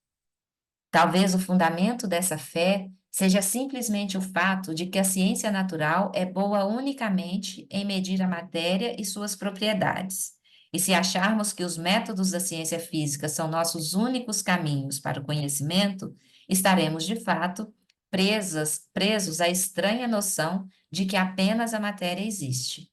A: Talvez o fundamento dessa fé seja simplesmente o fato de que a ciência natural é boa unicamente em medir a matéria e suas propriedades. E se acharmos que os métodos da ciência física são nossos únicos caminhos para o conhecimento, estaremos, de fato, presos à estranha noção de que apenas a matéria existe.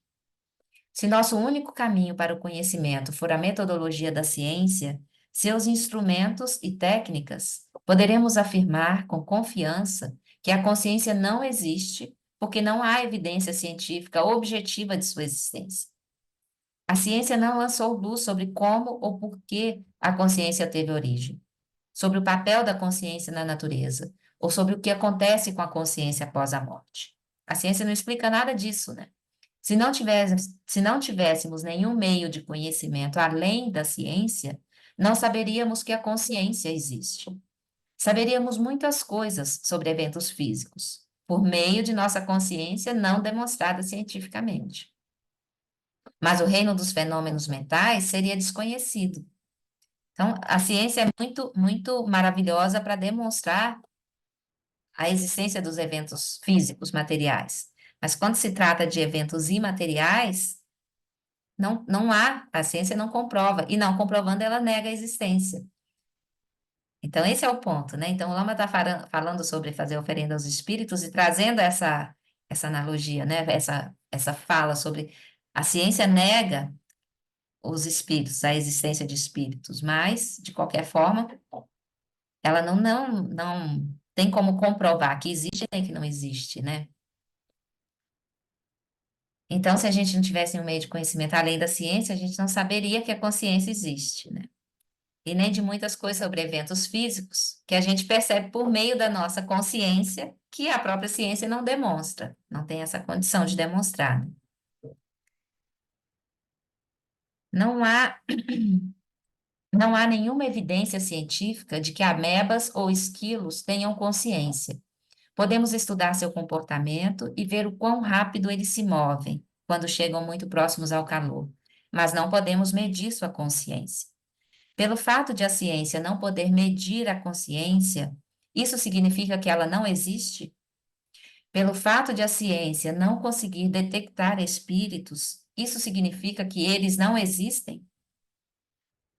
A: Se nosso único caminho para o conhecimento for a metodologia da ciência, seus instrumentos e técnicas, poderemos afirmar com confiança que a consciência não existe porque não há evidência científica objetiva de sua existência. A ciência não lançou luz sobre como ou por que a consciência teve origem, sobre o papel da consciência na natureza, ou sobre o que acontece com a consciência após a morte. A ciência não explica nada disso, né? Se não tivéssemos nenhum meio de conhecimento além da ciência, não saberíamos que a consciência existe. Saberíamos muitas coisas sobre eventos físicos, por meio de nossa consciência não demonstrada cientificamente. Mas o reino dos fenômenos mentais seria desconhecido. Então, a ciência é muito, muito maravilhosa para demonstrar a existência dos eventos físicos, materiais. Mas quando se trata de eventos imateriais, não há, a ciência não comprova, e não comprovando, ela nega a existência. Então, esse é o ponto, né? Então, o Lama está falando sobre fazer oferenda aos espíritos e trazendo essa analogia, né? Essa fala sobre a ciência nega os espíritos, a existência de espíritos, mas, de qualquer forma, ela não tem como comprovar que existe nem que não existe, né? Então, se a gente não tivesse um meio de conhecimento além da ciência, a gente não saberia que a consciência existe, né? E nem de muitas coisas sobre eventos físicos que a gente percebe por meio da nossa consciência, que a própria ciência não demonstra, não tem essa condição de demonstrar, né? Não há, não há nenhuma evidência científica de que amebas ou esquilos tenham consciência. Podemos estudar seu comportamento e ver o quão rápido eles se movem quando chegam muito próximos ao calor, mas não podemos medir sua consciência. Pelo fato de a ciência não poder medir a consciência, isso significa que ela não existe? Pelo fato de a ciência não conseguir detectar espíritos, isso significa que eles não existem?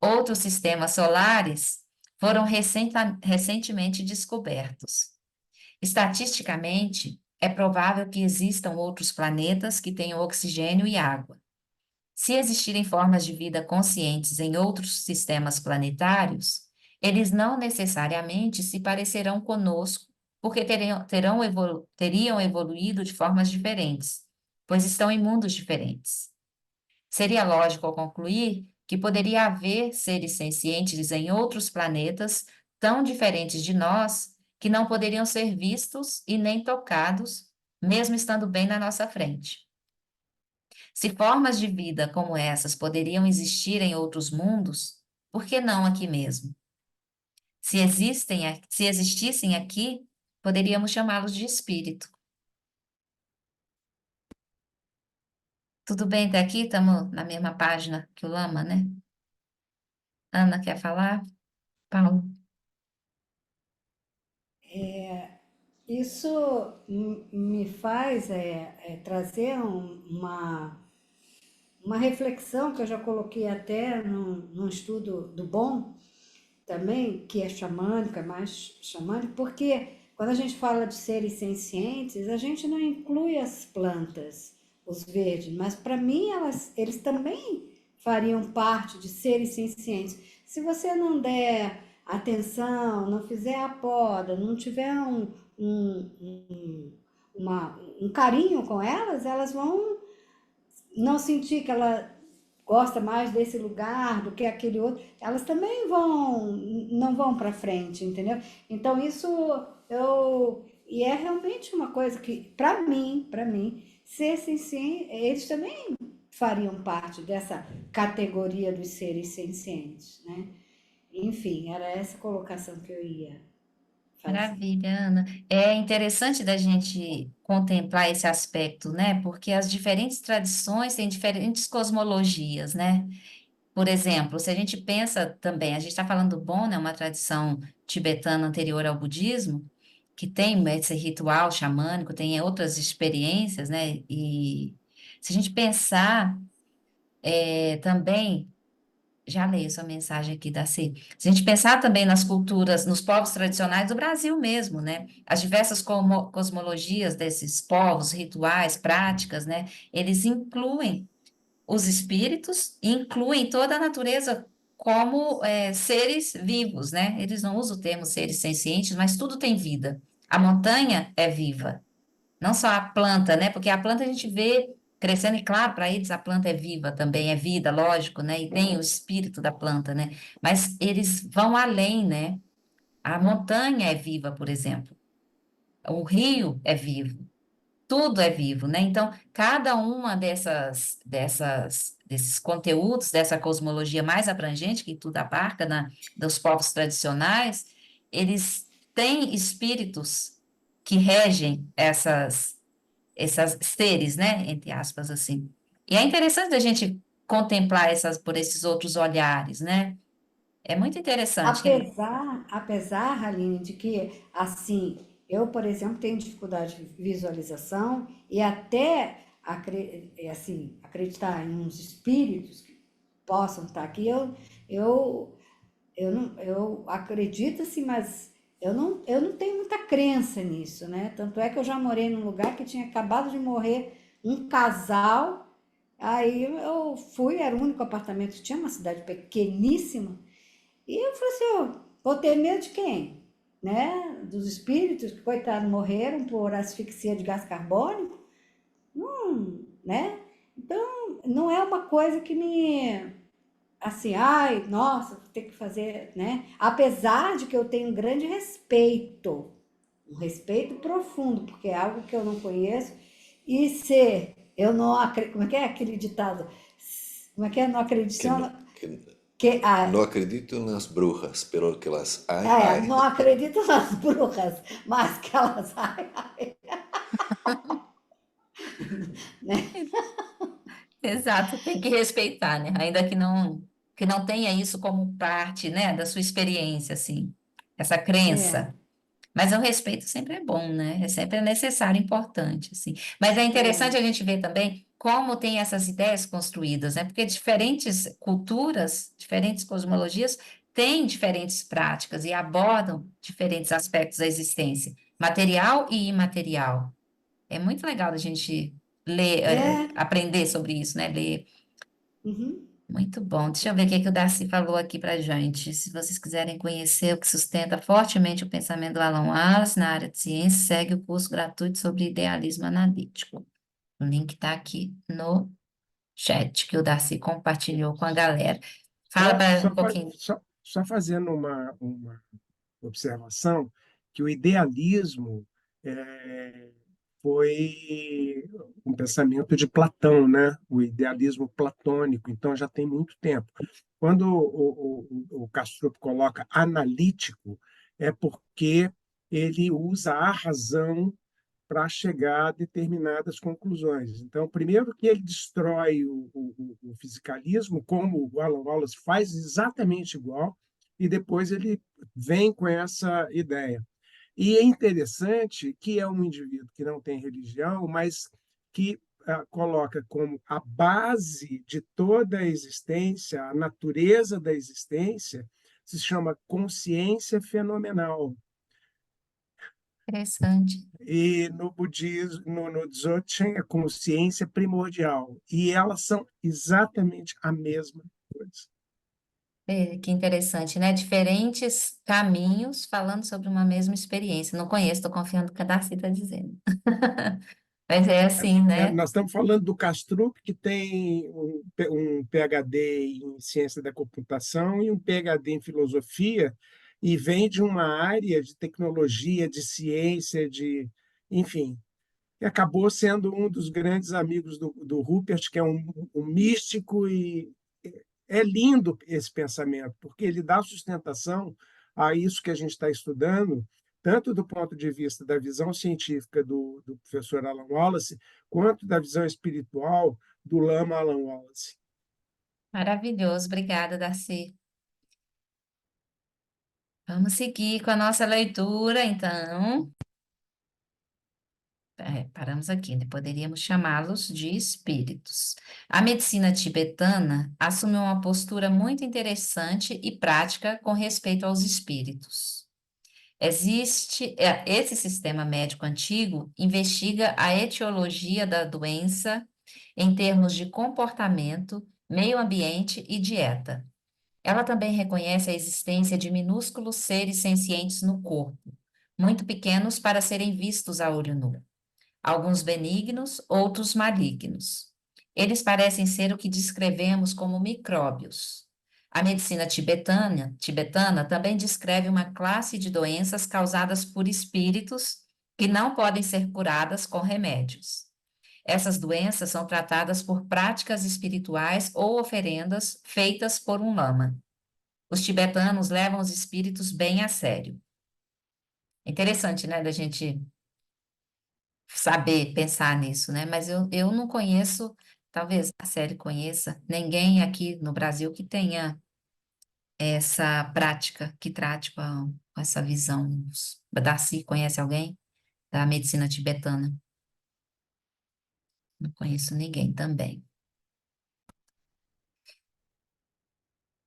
A: Outros sistemas solares foram recentemente descobertos. Estatisticamente, é provável que existam outros planetas que tenham oxigênio e água. Se existirem formas de vida conscientes em outros sistemas planetários, eles não necessariamente se parecerão conosco, porque teriam evoluído de formas diferentes, pois estão em mundos diferentes. Seria lógico concluir que poderia haver seres sencientes em outros planetas tão diferentes de nós que não poderiam ser vistos e nem tocados, mesmo estando bem na nossa frente. Se formas de vida como essas poderiam existir em outros mundos, por que não aqui mesmo? Se existissem aqui, poderíamos chamá-los de espírito. Tudo bem até aqui? Estamos na mesma página que o Lama, né? Ana quer falar? Paulo.
B: Isso me faz trazer uma reflexão que eu já coloquei até num estudo do Bon também, que é xamânico, é mais xamânico, porque quando a gente fala de seres sencientes, a gente não inclui as plantas, os verdes, mas para mim eles também fariam parte de seres sencientes. Se você não der atenção, não fizer a poda, não tiver um carinho com elas, elas vão não sentir que ela gosta mais desse lugar do que aquele outro, elas também não vão para frente, entendeu? Então isso e é realmente uma coisa que para mim, ser senciente, eles também fariam parte dessa categoria dos seres sencientes, né? Enfim, era essa colocação que eu ia fazer.
A: Maravilha, Ana. É interessante da gente contemplar esse aspecto, né? Porque as diferentes tradições têm diferentes cosmologias, né? Por exemplo, se a gente pensa também, a gente está falando do Bon, né? Uma tradição tibetana anterior ao budismo, que tem esse ritual xamânico, tem outras experiências, né? E se a gente pensar também. Já leio sua mensagem aqui, Darcy. Se a gente pensar também nas culturas, nos povos tradicionais do Brasil mesmo, né? As diversas cosmologias desses povos, rituais, práticas, né? Eles incluem os espíritos e incluem toda a natureza como seres vivos, né? Eles não usam o termo seres sencientes, mas tudo tem vida. A montanha é viva. Não só a planta, né? Porque a planta a gente vê crescendo, e claro, para eles a planta é viva também, é vida, lógico, né? E tem o espírito da planta, né? Mas eles vão além, né? A montanha é viva, por exemplo. O rio é vivo. Tudo é vivo, né? Então, cada uma desses conteúdos, dessa cosmologia mais abrangente, que tudo abarca, dos povos tradicionais, eles têm espíritos que regem essas seres, né? Entre aspas, assim. E é interessante a gente contemplar por esses outros olhares, né? É muito interessante.
B: Apesar, Aline, de que, assim, eu, por exemplo, tenho dificuldade de visualização e até assim, acreditar em uns espíritos que possam estar aqui, eu acredito, assim, mas eu não tenho muita crença nisso, né? Tanto é que eu já morei num lugar que tinha acabado de morrer um casal, aí eu fui, era o único apartamento que tinha, uma cidade pequeníssima, e eu falei assim, ó, vou ter medo de quem? Né? Dos espíritos que, coitados, morreram por asfixia de gás carbônico? Não, né? Então, não é uma coisa que me, assim, ai, nossa, vou ter que fazer, né? Apesar de que eu tenho um grande respeito, um respeito profundo, porque é algo que eu não conheço, e se eu não acredito, como é que é aquele ditado? Como é que é? Não
I: Que no,
B: acredito,
I: que
B: que,
I: no acredito nas brujas, pero que las hay,
B: não
I: hay.
B: acredito nas bruxas, mas que elas, né?
A: Exato, tem que respeitar, né? Ainda que não tenha isso como parte, né, da sua experiência, assim, essa
B: É,
A: crença. Mas o respeito sempre é bom, né? É sempre necessário, importante, assim. Mas é interessante
B: é,
A: a gente ver também como tem essas ideias construídas, né? Porque diferentes culturas, diferentes cosmologias têm diferentes práticas e abordam diferentes aspectos da existência, material e imaterial. É muito legal a gente ler,
B: é,
A: aprender sobre isso, né? Ler.
B: uhum.
A: Muito bom. Deixa eu ver o que que o Darcy falou aqui para gente. Se vocês quiserem conhecer o que sustenta fortemente o pensamento do Alan Wallace na área de ciência, segue o curso gratuito sobre idealismo analítico. O link está aqui no chat que o Darcy compartilhou com a galera. Fala
J: Só,
A: para
J: só,
A: um
J: fa-
A: pouquinho.
J: só, só fazendo uma observação, que o idealismo foi um pensamento de Platão, né? O idealismo platônico, então já tem muito tempo. Quando o Castrup coloca analítico, é porque ele usa a razão para chegar a determinadas conclusões. Então, primeiro que ele destrói o fisicalismo, como o Alan Wallace faz exatamente igual, e depois ele vem com essa ideia. E é interessante que é um indivíduo que não tem religião, mas que coloca como a base de toda a existência, a natureza da existência, se chama consciência fenomenal.
A: Interessante.
J: E no budismo, no Dzogchen, é consciência primordial. E elas são exatamente a mesma coisa.
A: Que interessante, né? Diferentes caminhos falando sobre uma mesma experiência. Não conheço, estou confiando no que a Darcy está dizendo. Mas é assim, né?
J: Nós estamos falando do Kastrup, que tem um PhD em ciência da computação e um PhD em filosofia, e vem de uma área de tecnologia, de ciência, enfim, e acabou sendo um dos grandes amigos do Rupert, que é um místico, e é lindo esse pensamento, porque ele dá sustentação a isso que a gente está estudando, tanto do ponto de vista da visão científica do professor Alan Wallace, quanto da visão espiritual do Lama Alan Wallace.
A: Maravilhoso. Obrigada, Darcy. Vamos seguir com a nossa leitura, então. Paramos aqui, né? Poderíamos chamá-los de espíritos. A medicina tibetana assumiu uma postura muito interessante e prática com respeito aos espíritos. Esse sistema médico antigo investiga a etiologia da doença em termos de comportamento, meio ambiente e dieta. Ela também reconhece a existência de minúsculos seres sencientes no corpo, muito pequenos para serem vistos a olho nu. Alguns benignos, outros malignos. Eles parecem ser o que descrevemos como micróbios. A medicina tibetana também descreve uma classe de doenças causadas por espíritos que não podem ser curadas com remédios. Essas doenças são tratadas por práticas espirituais ou oferendas feitas por um lama. Os tibetanos levam os espíritos bem a sério. Interessante, né, da gente saber pensar nisso, né? Mas eu não conheço, talvez a série conheça, ninguém aqui no Brasil que tenha essa prática, que trate com essa visão. Darcy, conhece alguém da medicina tibetana? Não conheço ninguém também.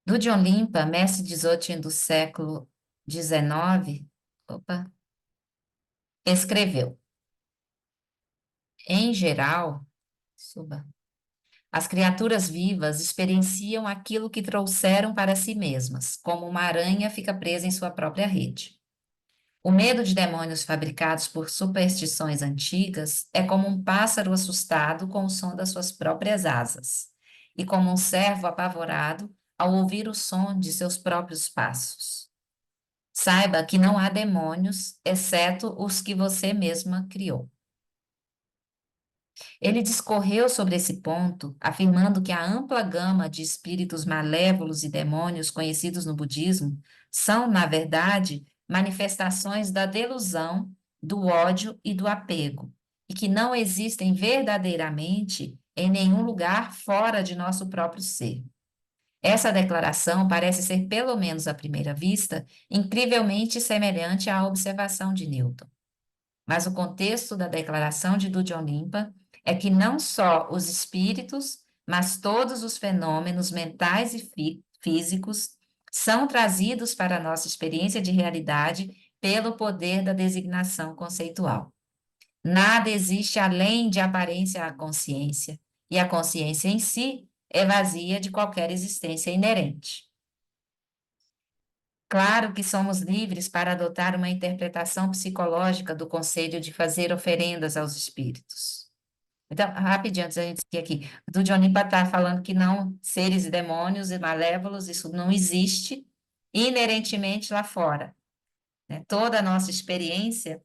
A: Do John Limpa, mestre de Dzogchen do século XIX, opa, escreveu, em geral, suba. As criaturas vivas experienciam aquilo que trouxeram para si mesmas, como uma aranha fica presa em sua própria rede. O medo de demônios fabricados por superstições antigas é como um pássaro assustado com o som das suas próprias asas, e como um servo apavorado ao ouvir o som de seus próprios passos. Saiba que não há demônios, exceto os que você mesma criou. Ele discorreu sobre esse ponto, afirmando que a ampla gama de espíritos malévolos e demônios conhecidos no budismo são, na verdade, manifestações da delusão, do ódio e do apego, e que não existem verdadeiramente em nenhum lugar fora de nosso próprio ser. Essa declaração parece ser, pelo menos à primeira vista, incrivelmente semelhante à observação de Newton. Mas o contexto da declaração de Dujon Limpa é que não só os espíritos, mas todos os fenômenos mentais e físicos são trazidos para a nossa experiência de realidade pelo poder da designação conceitual. Nada existe além de aparência à consciência, e a consciência em si é vazia de qualquer existência inerente. Claro que somos livres para adotar uma interpretação psicológica do conselho de fazer oferendas aos espíritos. Então, rapidinho, antes da gente seguir aqui, do Johnny está falando que não, seres e demônios e malévolos, isso não existe inerentemente lá fora, né? Toda a nossa experiência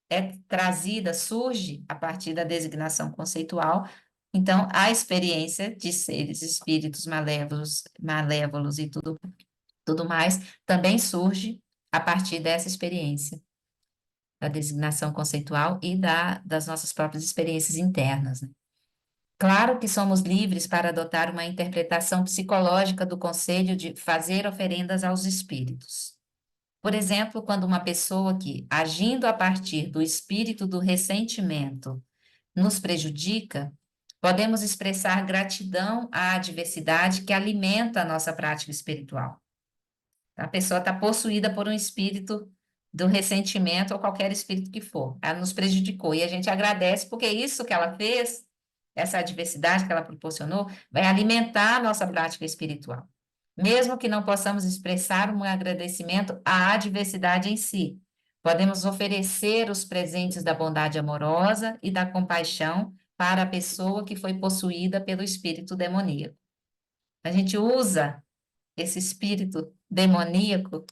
A: é trazida, surge a partir da designação conceitual. Então, a experiência de seres, espíritos malévolos e tudo mais, também surge a partir dessa experiência, da designação conceitual e das nossas próprias experiências internas, né? Claro que somos livres para adotar uma interpretação psicológica do conselho de fazer oferendas aos espíritos. Por exemplo, quando uma pessoa que, agindo a partir do espírito do ressentimento, nos prejudica, podemos expressar gratidão à adversidade que alimenta a nossa prática espiritual. A pessoa está possuída por um espírito do ressentimento ou qualquer espírito que for. Ela nos prejudicou e a gente agradece porque isso que ela fez, essa adversidade que ela proporcionou, vai alimentar a nossa prática espiritual. Mesmo que não possamos expressar um agradecimento à adversidade em si, podemos oferecer os presentes da bondade amorosa e da compaixão para a pessoa que foi possuída pelo espírito demoníaco. A gente usa esse espírito demoníaco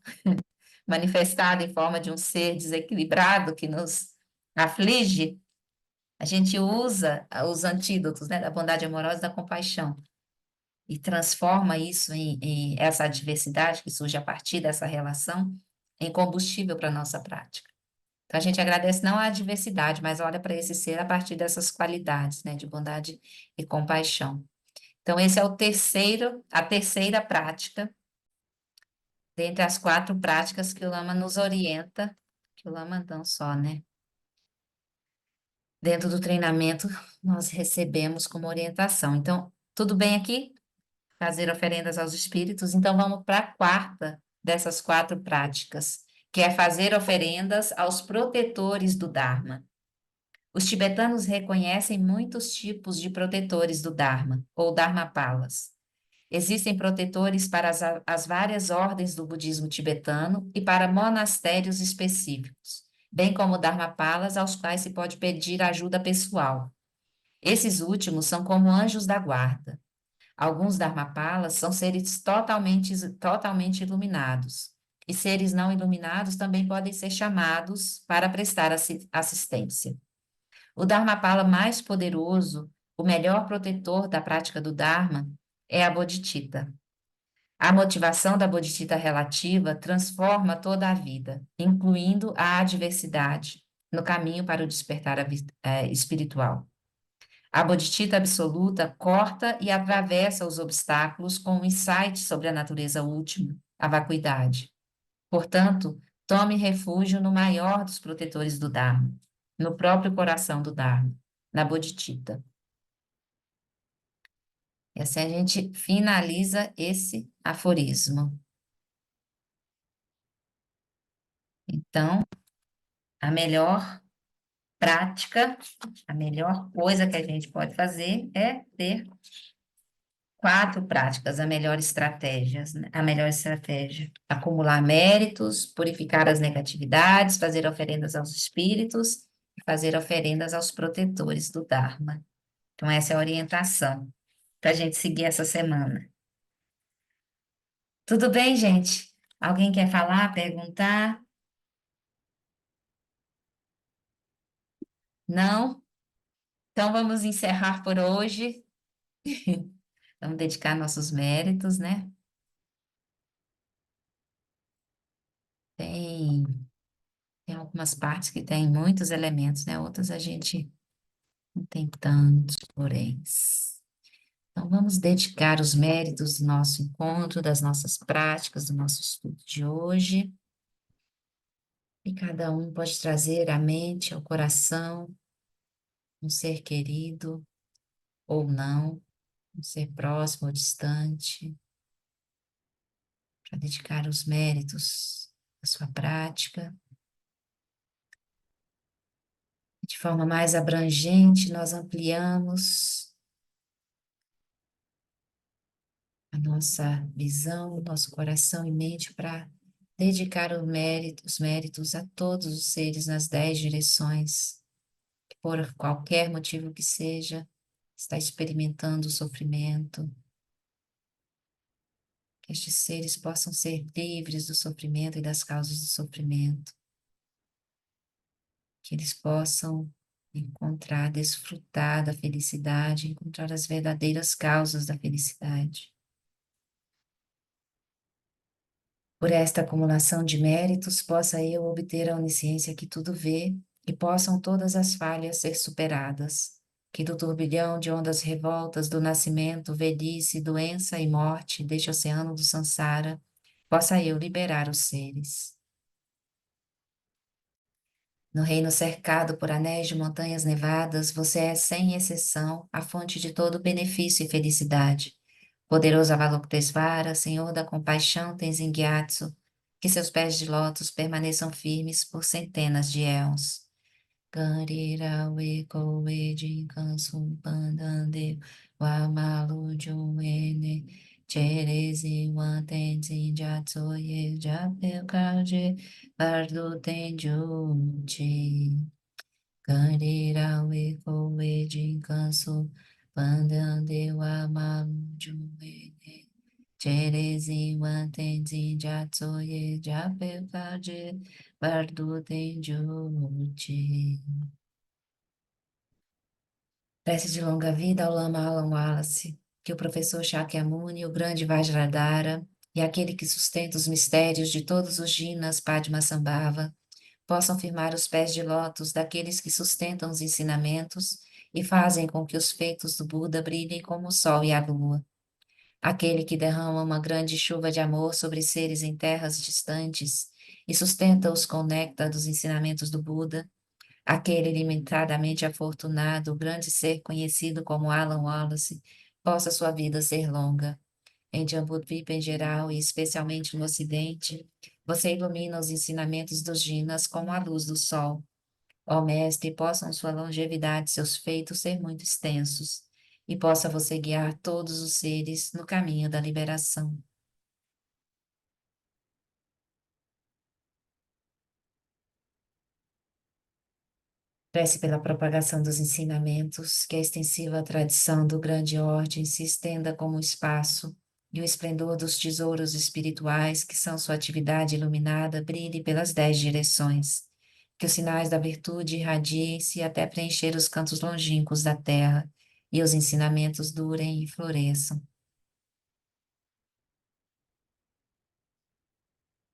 A: manifestado em forma de um ser desequilibrado que nos aflige, a gente usa os antídotos, né, da bondade amorosa e da compaixão e transforma isso em essa adversidade que surge a partir dessa relação em combustível para a nossa prática. Então, a gente agradece não a adversidade, mas olha para esse ser a partir dessas qualidades, né, de bondade e compaixão. Então, esse é a terceira prática, dentre as 4 práticas que o Lama nos orienta, que o Lama não só, né? Dentro do treinamento, nós recebemos como orientação. Então, tudo bem aqui? Fazer oferendas aos espíritos. Então, vamos para a 4ª dessas 4 práticas, que é fazer oferendas aos protetores do Dharma. Os tibetanos reconhecem muitos tipos de protetores do Dharma, ou Dharmapalas. Existem protetores para as várias ordens do budismo tibetano e para monastérios específicos, bem como Dharmapalas aos quais se pode pedir ajuda pessoal. Esses últimos são como anjos da guarda. Alguns Dharmapalas são seres totalmente iluminados, e seres não iluminados também podem ser chamados para prestar assistência. O Dharmapala mais poderoso, o melhor protetor da prática do Dharma, é a Bodhicitta. A motivação da Bodhicitta relativa transforma toda a vida, incluindo a adversidade, no caminho para o despertar espiritual. A Bodhicitta absoluta corta e atravessa os obstáculos com um insight sobre a natureza última, a vacuidade. Portanto, tome refúgio no maior dos protetores do Dharma, no próprio coração do Dharma, na Bodhicitta. E assim a gente finaliza esse aforismo. Então, a melhor prática, a melhor coisa que a gente pode fazer é ter 4 práticas, a melhor estratégia. Acumular méritos, purificar as negatividades, fazer oferendas aos espíritos e fazer oferendas aos protetores do Dharma. Então, essa é a orientação para a gente seguir essa semana. Tudo bem, gente? Alguém quer falar, perguntar? Não? Então, vamos encerrar por hoje. Vamos dedicar nossos méritos, né? Tem, tem algumas partes que tem muitos elementos, né? Outras a gente não tem tantos poréns. Então, vamos dedicar os méritos do nosso encontro, das nossas práticas, do nosso estudo de hoje. E cada um pode trazer à mente, ao coração, um ser querido ou não, um ser próximo ou distante, para dedicar os méritos da sua prática. De forma mais abrangente, nós ampliamos a nossa visão, nosso coração e mente para dedicar os méritos a todos os seres nas 10 direções, que por qualquer motivo que seja, está experimentando o sofrimento, que estes seres possam ser livres do sofrimento e das causas do sofrimento, que eles possam encontrar, desfrutar da felicidade, encontrar as verdadeiras causas da felicidade. Por esta acumulação de méritos, possa eu obter a onisciência que tudo vê e possam todas as falhas ser superadas. Que do turbilhão de ondas revoltas do nascimento, velhice, doença e morte deste oceano do Sansara, possa eu liberar os seres. No reino cercado por anéis de montanhas nevadas, você é, sem exceção, a fonte de todo benefício e felicidade. Poderoso Avalokitesvara, Senhor da compaixão Tenzin Gyatso, que seus pés de lótus permaneçam firmes por centenas de éons. Garira weko edin kansum pandande wamalu juene cherezi wantenzin jatsoye japelkaje bardo tenjuchi. Garira weko edin kansum pandande wamalu juene cherezi wantenzin jatsoye japelkaje bardo tenjuchi. Prece de longa vida ao Lama Alan Wallace, que o professor Shakyamuni, o grande Vajradhara e aquele que sustenta os mistérios de todos os Jinas Padmasambhava possam firmar os pés de lótus daqueles que sustentam os ensinamentos e fazem com que os feitos do Buda brilhem como o sol e a lua. Aquele que derrama uma grande chuva de amor sobre seres em terras distantes e sustenta-os com o néctar dos ensinamentos do Buda, aquele limitadamente afortunado, o grande ser conhecido como Alan Wallace, possa sua vida ser longa. Em Jambudvipa em geral e especialmente no Ocidente, você ilumina os ensinamentos dos Jinas como a luz do sol. Ó Mestre, possam sua longevidade e seus feitos ser muito extensos, e possa você guiar todos os seres no caminho da liberação. Prece pela propagação dos ensinamentos, que a extensiva tradição do grande ordem se estenda como o espaço, e o esplendor dos tesouros espirituais, que são sua atividade iluminada, brilhe pelas 10 direções. Que os sinais da virtude irradiem-se até preencher os cantos longínquos da terra, e os ensinamentos durem e floresçam.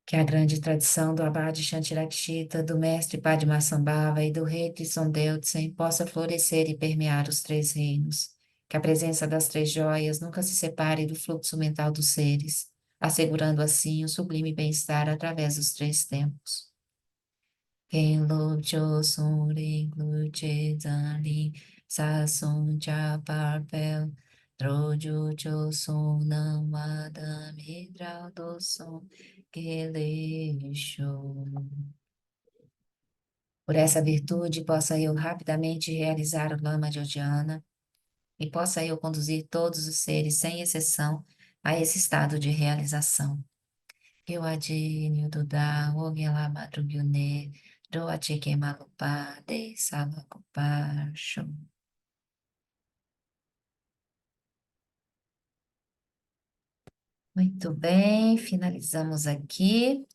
A: Que a grande tradição do Abade Shantirakshita, do mestre Padmasambhava e do rei Tristan Deutsen possa florescer e permear os 3 reinos. Que a presença das 3 joias nunca se separe do fluxo mental dos seres, assegurando assim o sublime bem-estar através dos 3 tempos. Quem Lobcho Sun Ring Luche Zanlin Sasun Chaparpel Troju Chosun Namada Midra Dosun Queleixo. Por essa virtude, possa eu rapidamente realizar o Lama de Odiana, e possa eu conduzir todos os seres, sem exceção, a esse estado de realização. Eu adinho Duda, Ogela Madrugyune, Doa Chike Malupa, De Salakupa, Shum. Muito bem, finalizamos aqui.